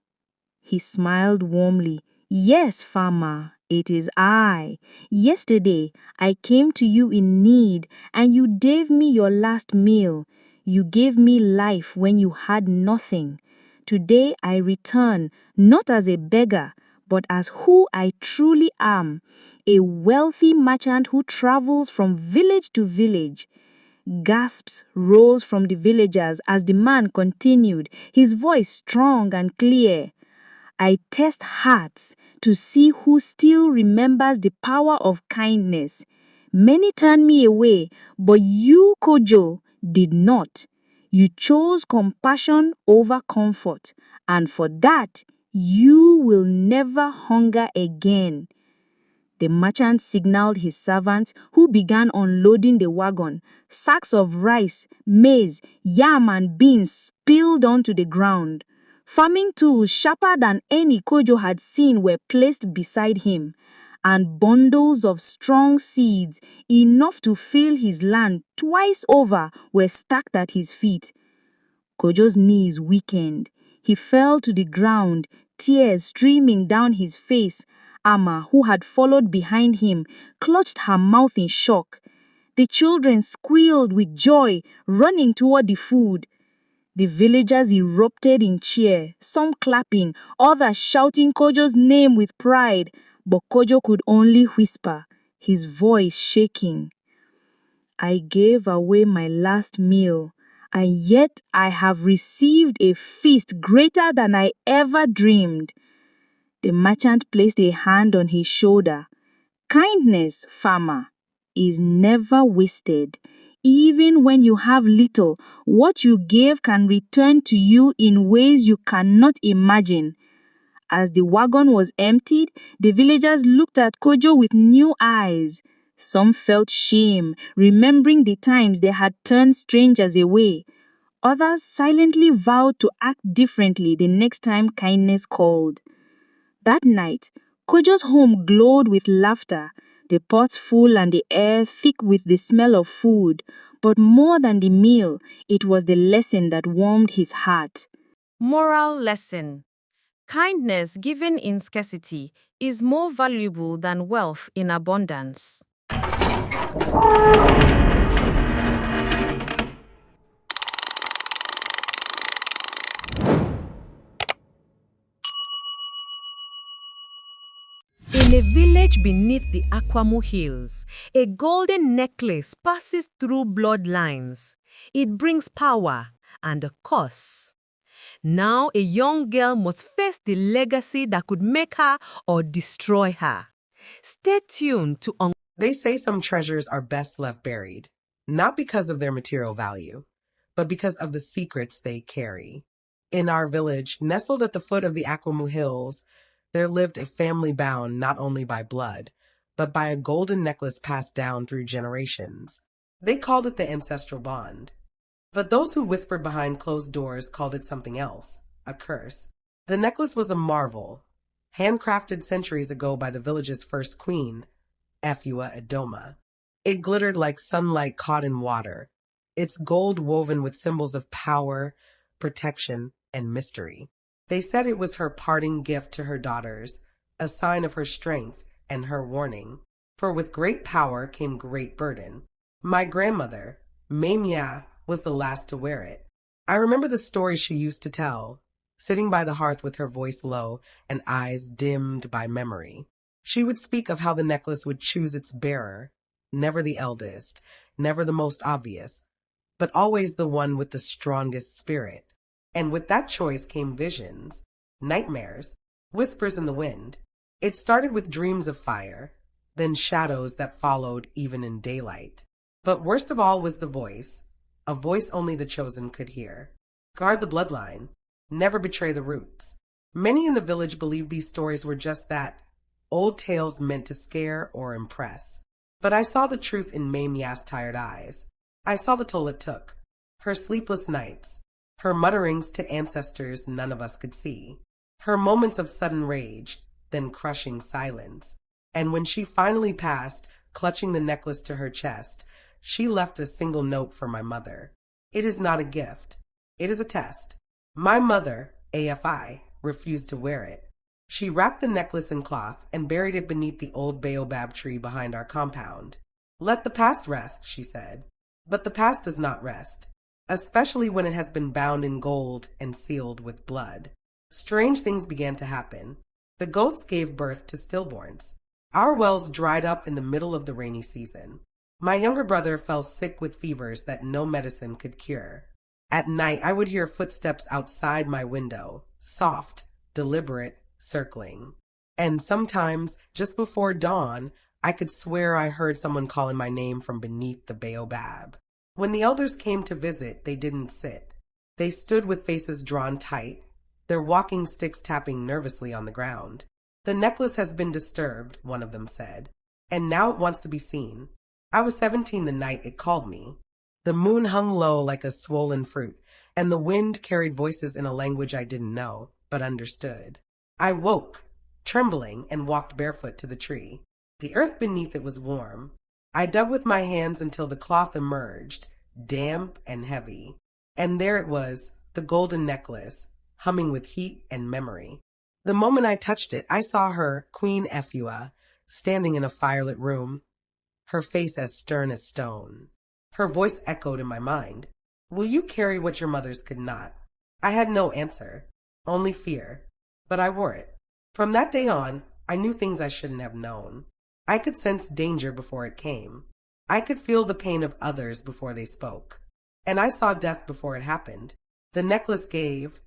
He smiled warmly. "Yes, farmer, it is I. Yesterday, I came to you in need, and you gave me your last meal. You gave me life when you had nothing. Today, I return, not as a beggar, but as who I truly am, a wealthy merchant who travels from village to village." Gasps rose from the villagers as the man continued, his voice strong and clear. "I test hearts to see who still remembers the power of kindness. Many turned me away, but you, Kojo, did not. You chose compassion over comfort, and for that, you will never hunger again." The merchant signaled his servants, who began unloading the wagon. Sacks of rice, maize, yam, and beans spilled onto the ground. Farming tools sharper than any Kojo had seen were placed beside him. and bundles of strong seeds, enough to fill his land twice over, were stacked at his feet. Kojo's knees weakened. He fell to the ground, tears streaming down his face. Amma, who had followed behind him, clutched her mouth in shock. The children squealed with joy, running toward the food. The villagers erupted in cheer, some clapping, others shouting Kojo's name with pride. But Kojo could only whisper, his voice shaking. I gave away my last meal, and yet I have received a feast greater than I ever dreamed. The merchant placed a hand on his shoulder. Kindness, farmer, is never wasted. Even when you have little, what you gave can return to you in ways you cannot imagine. As the wagon was emptied, the villagers looked at Kojo with new eyes. Some felt shame, remembering the times they had turned strangers away. Others silently vowed to act differently the next time kindness called. That night, Kojo's home glowed with laughter, the pots full and the air thick with the smell of food. But more than the meal, it was the lesson that warmed his heart. Moral lesson. Kindness given in scarcity is more valuable than wealth in abundance. In a village beneath the Akwamu Hills, a golden necklace passes through bloodlines. It brings power and a curse. Now a young girl must face the legacy that could make her or destroy her. Stay tuned to They say some treasures are best left buried, not because of their material value, but because of the secrets they carry. In our village, nestled at the foot of the Akwamu Hills, there lived a family bound not only by blood, but by a golden necklace passed down through generations. They called it the ancestral bond. But those who whispered behind closed doors called it something else, a curse. The necklace was a marvel, handcrafted centuries ago by the village's first queen, Efua Idoma. It glittered like sunlight caught in water, its gold woven with symbols of power, protection, and mystery. They said it was her parting gift to her daughters, a sign of her strength and her warning. For with great power came great burden. My grandmother, Maid, was the last to wear it. I remember the stories she used to tell, sitting by the hearth with her voice low and eyes dimmed by memory. She would speak of how the necklace would choose its bearer, never the eldest, never the most obvious, but always the one with the strongest spirit. And with that choice came visions, nightmares, whispers in the wind. It started with dreams of fire, then shadows that followed even in daylight. But worst of all was the voice, a voice only the chosen could hear. Guard the bloodline, never betray the roots. Many in the village believed these stories were just that, old tales meant to scare or impress. But I saw the truth in Maid's tired eyes. I saw the toll it took, her sleepless nights, her mutterings to ancestors none of us could see, her moments of sudden rage, then crushing silence. And when she finally passed, clutching the necklace to her chest, she left a single note for my mother. It is not a gift. It is a test. My mother, AFI, refused to wear it. She wrapped the necklace in cloth and buried it beneath the old baobab tree behind our compound. Let the past rest, she said. But the past does not rest, especially when it has been bound in gold and sealed with blood. Strange things began to happen. The goats gave birth to stillborns. Our wells dried up in the middle of the rainy season. My younger brother fell sick with fevers that no medicine could cure. At night, I would hear footsteps outside my window, soft, deliberate, circling. And sometimes, just before dawn, I could swear I heard someone calling my name from beneath the baobab. When the elders came to visit, they didn't sit. They stood with faces drawn tight, their walking sticks tapping nervously on the ground. The necklace has been disturbed, one of them said, and now it wants to be seen. I was 17 the night it called me. The moon hung low like a swollen fruit, and the wind carried voices in a language I didn't know, but understood. I woke, trembling, and walked barefoot to the tree. The earth beneath it was warm. I dug with my hands until the cloth emerged, damp and heavy. And there it was, the golden necklace, humming with heat and memory. The moment I touched it, I saw her, Queen Efua, standing in a firelit room, her face as stern as stone. Her voice echoed in my mind. Will you carry what your mothers could not? I had no answer, only fear, but I wore it. From that day on, I knew things I shouldn't have known. I could sense danger before it came. I could feel the pain of others before they spoke. And I saw death before it happened. The necklace gave,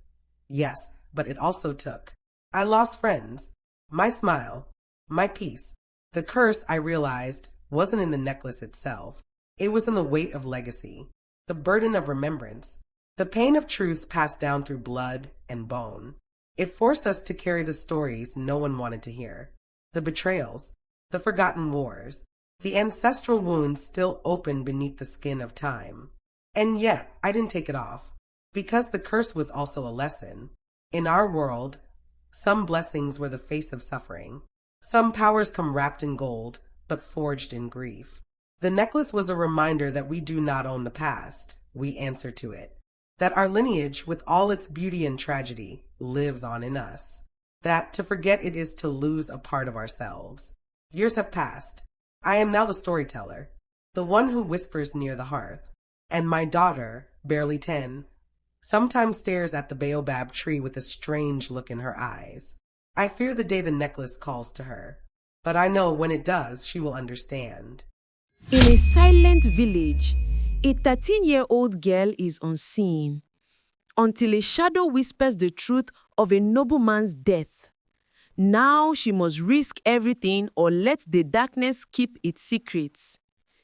yes, but it also took. I lost friends, my smile, my peace. The curse, I realized, wasn't in the necklace itself. It was in the weight of legacy, the burden of remembrance, the pain of truths passed down through blood and bone. It forced us to carry the stories no one wanted to hear, the betrayals, the forgotten wars, the ancestral wounds still open beneath the skin of time. And yet, I didn't take it off, because the curse was also a lesson. In our world, some blessings were the face of suffering. Some powers come wrapped in gold, but forged in grief. The necklace was a reminder that we do not own the past, we answer to it. That our lineage, with all its beauty and tragedy, lives on in us. That to forget it is to lose a part of ourselves. Years have passed. I am now the storyteller, the one who whispers near the hearth. And my daughter, barely 10, sometimes stares at the baobab tree with a strange look in her eyes. I fear the day the necklace calls to her, but I know when it does, she will understand. In a silent village, a 13-year-old girl is unseen until a shadow whispers the truth of a nobleman's death. Now she must risk everything or let the darkness keep its secrets.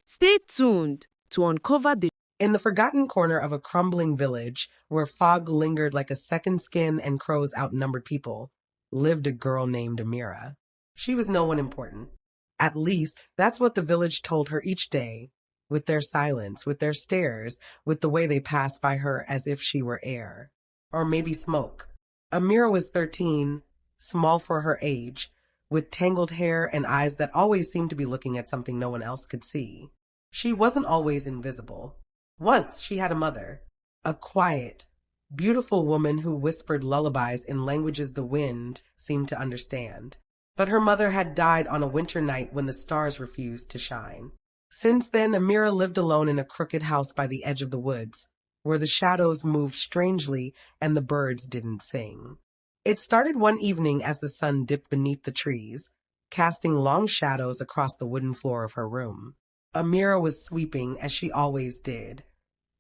Stay tuned to uncover the In the forgotten corner of a crumbling village, where fog lingered like a second skin and crows outnumbered people, lived a girl named Amira. She was no one important. At least, that's what the village told her each day, with their silence, with their stares, with the way they passed by her as if she were air. Or maybe smoke. Amira was 13, small for her age, with tangled hair and eyes that always seemed to be looking at something no one else could see. She wasn't always invisible. Once she had a mother, a quiet, beautiful woman who whispered lullabies in languages the wind seemed to understand. But her mother had died on a winter night when the stars refused to shine. Since then, Amira lived alone in a crooked house by the edge of the woods, where the shadows moved strangely and the birds didn't sing. It started one evening as the sun dipped beneath the trees, casting long shadows across the wooden floor of her room. Amira was sweeping as she always did,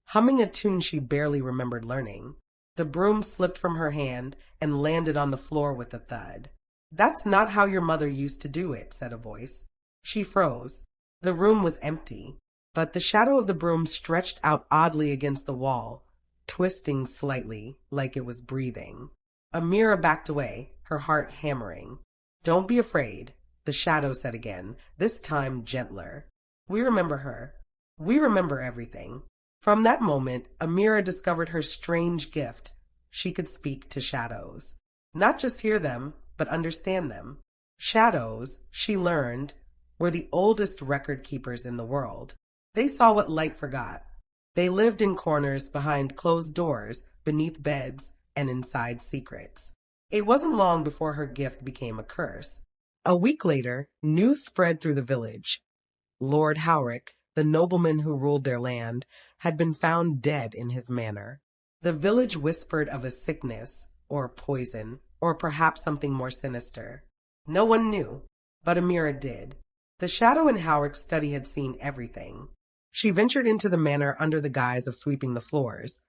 humming a tune she barely remembered learning. The broom slipped from her hand and landed on the floor with a thud. "That's not how your mother used to do it," said a voice. She froze. The room was empty, but the shadow of the broom stretched out oddly against the wall, twisting slightly, like it was breathing. Amira backed away, her heart hammering. "Don't be afraid," the shadow said again, this time gentler. "We remember her. We remember everything." From that moment, Amira discovered her strange gift. She could speak to shadows. Not just hear them, but understand them. Shadows, she learned, were the oldest record keepers in the world. They saw what light forgot. They lived in corners, behind closed doors, beneath beds, and inside secrets. It wasn't long before her gift became a curse. A week later, news spread through the village. Lord Howrick, the nobleman who ruled their land, had been found dead in his manor. The village whispered of a sickness, or poison, or perhaps something more sinister. No one knew, but Amira did. The shadow in Howrick's study had seen everything. She ventured into the manor under the guise of sweeping the floors,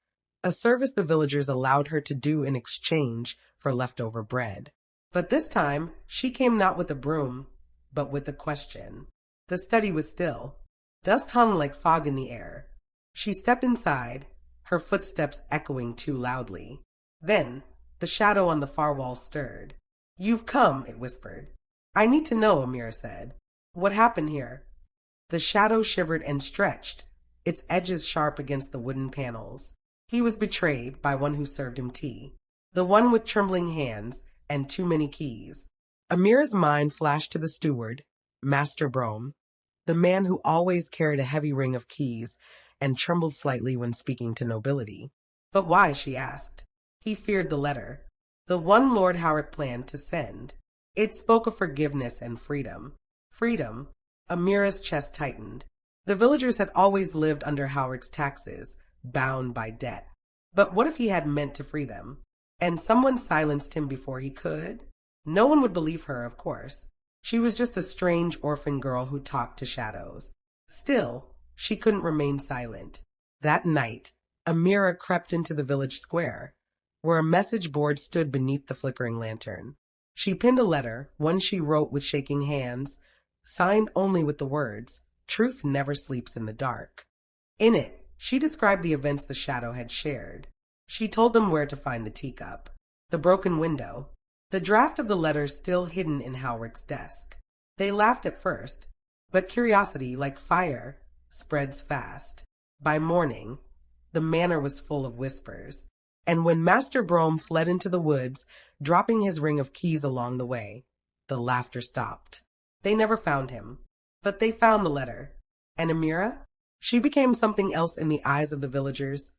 a service the villagers allowed her to do in exchange for leftover bread. But this time, she came not with a broom, but with a question. The study was still. Dust hung like fog in the air. She stepped inside, her footsteps echoing too loudly. Then, the shadow on the far wall stirred. "You've come," it whispered. "I need to know," Amira said. "What happened here?" The shadow shivered and stretched, its edges sharp against the wooden panels. He was betrayed by one who served him tea, the one with trembling hands and too many keys. Amira's mind flashed to the steward, Master Brome, the man who always carried a heavy ring of keys and trembled slightly when speaking to nobility. But why, she asked. He feared the letter, the one Lord Howard planned to send. It spoke of forgiveness and freedom. Freedom. Amira's chest tightened. The villagers had always lived under Howard's taxes, bound by debt. But what if he had meant to free them? And someone silenced him before he could? No one would believe her, of course. She was just a strange orphan girl who talked to shadows. Still, she couldn't remain silent. That night, Amira crept into the village square, where a message board stood beneath the flickering lantern. She pinned a letter, one she wrote with shaking hands, signed only with the words, "Truth never sleeps in the dark." In it, she described the events the shadow had shared. She told them where to find the teacup, the broken window, the draft of the letter still hidden in Howard's desk. They laughed at first, but curiosity, like fire, spreads fast. By morning, the manor was full of whispers, and when Master Brome fled into the woods, dropping his ring of keys along the way, the laughter stopped. They never found him, but they found the letter. And Amira? She became something else in the eyes of the villagers.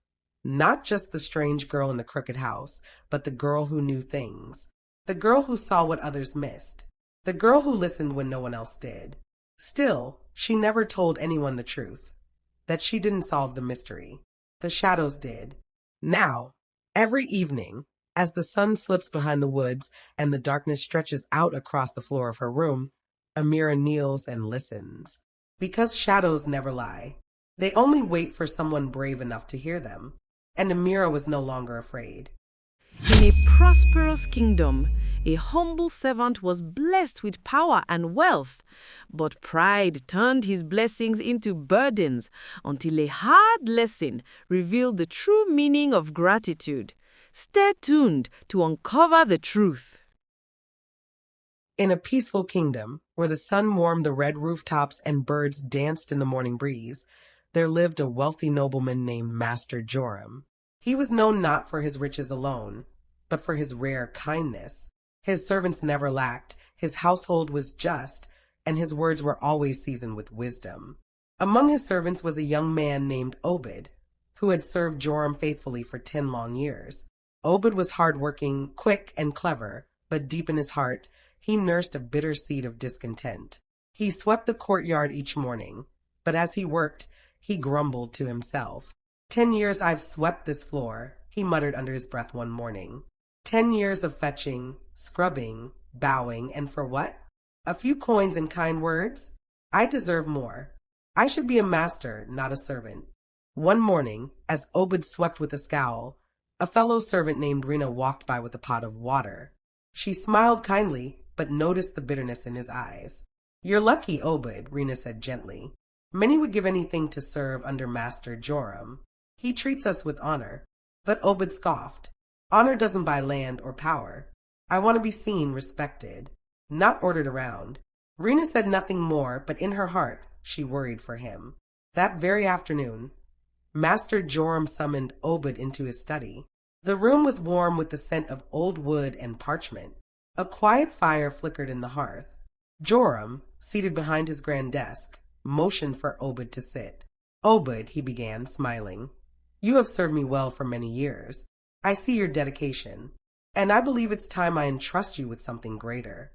Not just the strange girl in the crooked house, but the girl who knew things. The girl who saw what others missed. The girl who listened when no one else did. Still, she never told anyone the truth. That she didn't solve the mystery. The shadows did. Now, every evening, as the sun slips behind the woods and the darkness stretches out across the floor of her room, Amira kneels and listens. Because shadows never lie. They only wait for someone brave enough to hear them. And Amira was no longer afraid. In a prosperous kingdom, a humble servant was blessed with power and wealth, but pride turned his blessings into burdens until a hard lesson revealed the true meaning of gratitude. Stay tuned to uncover the truth. In a peaceful kingdom, where the sun warmed the red rooftops and birds danced in the morning breeze, there lived a wealthy nobleman named Master Joram. He was known not for his riches alone, but for his rare kindness. His servants never lacked, his household was just, and his words were always seasoned with wisdom. Among his servants was a young man named Obed, who had served Joram faithfully for 10 long years. Obed was hardworking, quick, and clever, but deep in his heart, he nursed a bitter seed of discontent. He swept the courtyard each morning, but as he worked, he grumbled to himself. 10 years I've swept this floor, he muttered under his breath one morning. 10 years of fetching, scrubbing, bowing, and for what? A few coins and kind words? I deserve more. I should be a master, not a servant. One morning, as Obed swept with a scowl, a fellow servant named Rena walked by with a pot of water. She smiled kindly, but noticed the bitterness in his eyes. You're lucky, Obed, Rena said gently. Many would give anything to serve under Master Joram. He treats us with honor. But Obed scoffed. Honor doesn't buy land or power. I want to be seen, respected, not ordered around. Rena said nothing more, but in her heart, she worried for him. That very afternoon, Master Joram summoned Obed into his study. The room was warm with the scent of old wood and parchment. A quiet fire flickered in the hearth. Joram, seated behind his grand desk, motioned for Obed to sit. Obed, he began, smiling. You have served me well for many years. I see your dedication, and I believe it's time I entrust you with something greater.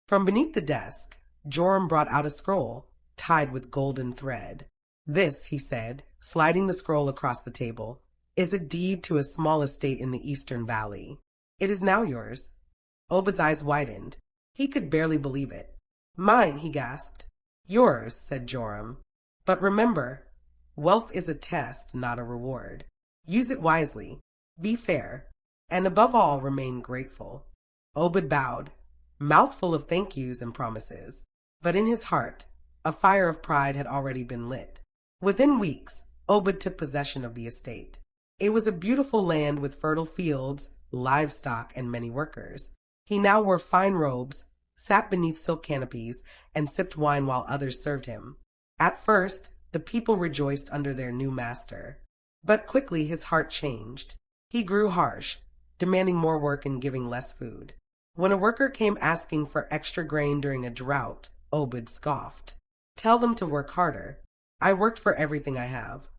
From beneath the desk, Joram brought out a scroll, tied with golden thread. This, he said, sliding the scroll across the table, is a deed to a small estate in the Eastern Valley. It is now yours. Obed's eyes widened. He could barely believe it. Mine, he gasped. Yours, said Joram. But remember, wealth is a test, not a reward. Use it wisely. Be fair. And above all, remain grateful. Obed bowed, mouth full of thank yous and promises. But in his heart, a fire of pride had already been lit. Within weeks, Obed took possession of the estate. It was a beautiful land with fertile fields, livestock, and many workers. He now wore fine robes, sat beneath silk canopies, and sipped wine while others served him. At first, the people rejoiced under their new master. But quickly his heart changed. He grew harsh, demanding more work and giving less food. When a worker came asking for extra grain during a drought, Obed scoffed. Tell them to work harder. I worked for everything I have.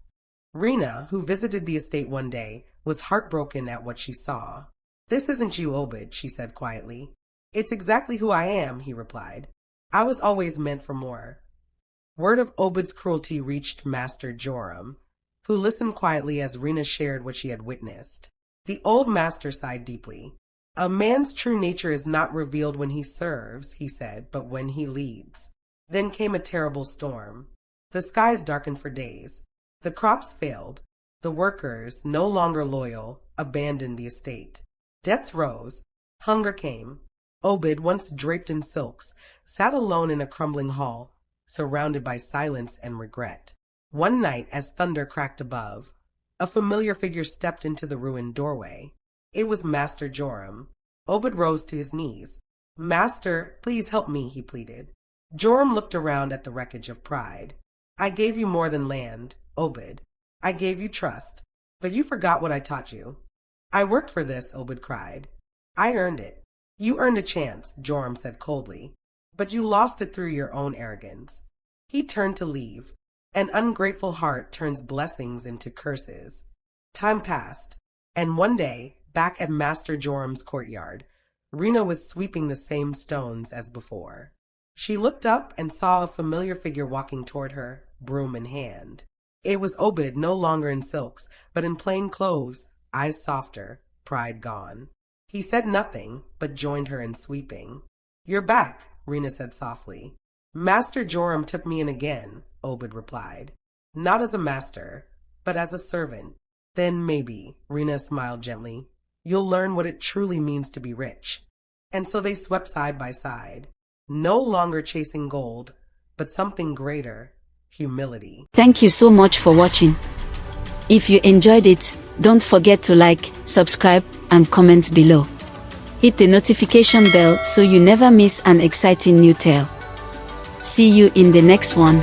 Rena, who visited the estate one day, was heartbroken at what she saw. This isn't you, Obed, she said quietly. It's exactly who I am, he replied. I was always meant for more. Word of Obed's cruelty reached Master Joram, who listened quietly as Rena shared what she had witnessed. The old master sighed deeply. A man's true nature is not revealed when he serves, he said, but when he leads. Then came a terrible storm. The skies darkened for days. The crops failed. The workers, no longer loyal, abandoned the estate. Debts rose. Hunger came. Obed, once draped in silks, sat alone in a crumbling hall, surrounded by silence and regret. One night, as thunder cracked above, a familiar figure stepped into the ruined doorway. It was Master Joram. Obed rose to his knees. Master, please help me, he pleaded. Joram looked around at the wreckage of pride. I gave you more than land, Obed. I gave you trust, but you forgot what I taught you. I worked for this, Obed cried. I earned it. You earned a chance, Joram said coldly, but you lost it through your own arrogance. He turned to leave. An ungrateful heart turns blessings into curses. Time passed, and one day, back at Master Joram's courtyard, Rena was sweeping the same stones as before. She looked up and saw a familiar figure walking toward her, broom in hand. It was Obed, no longer in silks, but in plain clothes, eyes softer, pride gone. He said nothing, but joined her in sweeping. You're back, Rena said softly. Master Joram took me in again, Obed replied. Not as a master, but as a servant. Then maybe, Rena smiled gently, you'll learn what it truly means to be rich. And so they swept side by side, no longer chasing gold, but something greater, humility. Thank you so much for watching. If you enjoyed it, don't forget to like, subscribe, and comment below. Hit the notification bell so you never miss an exciting new tale. See you in the next one.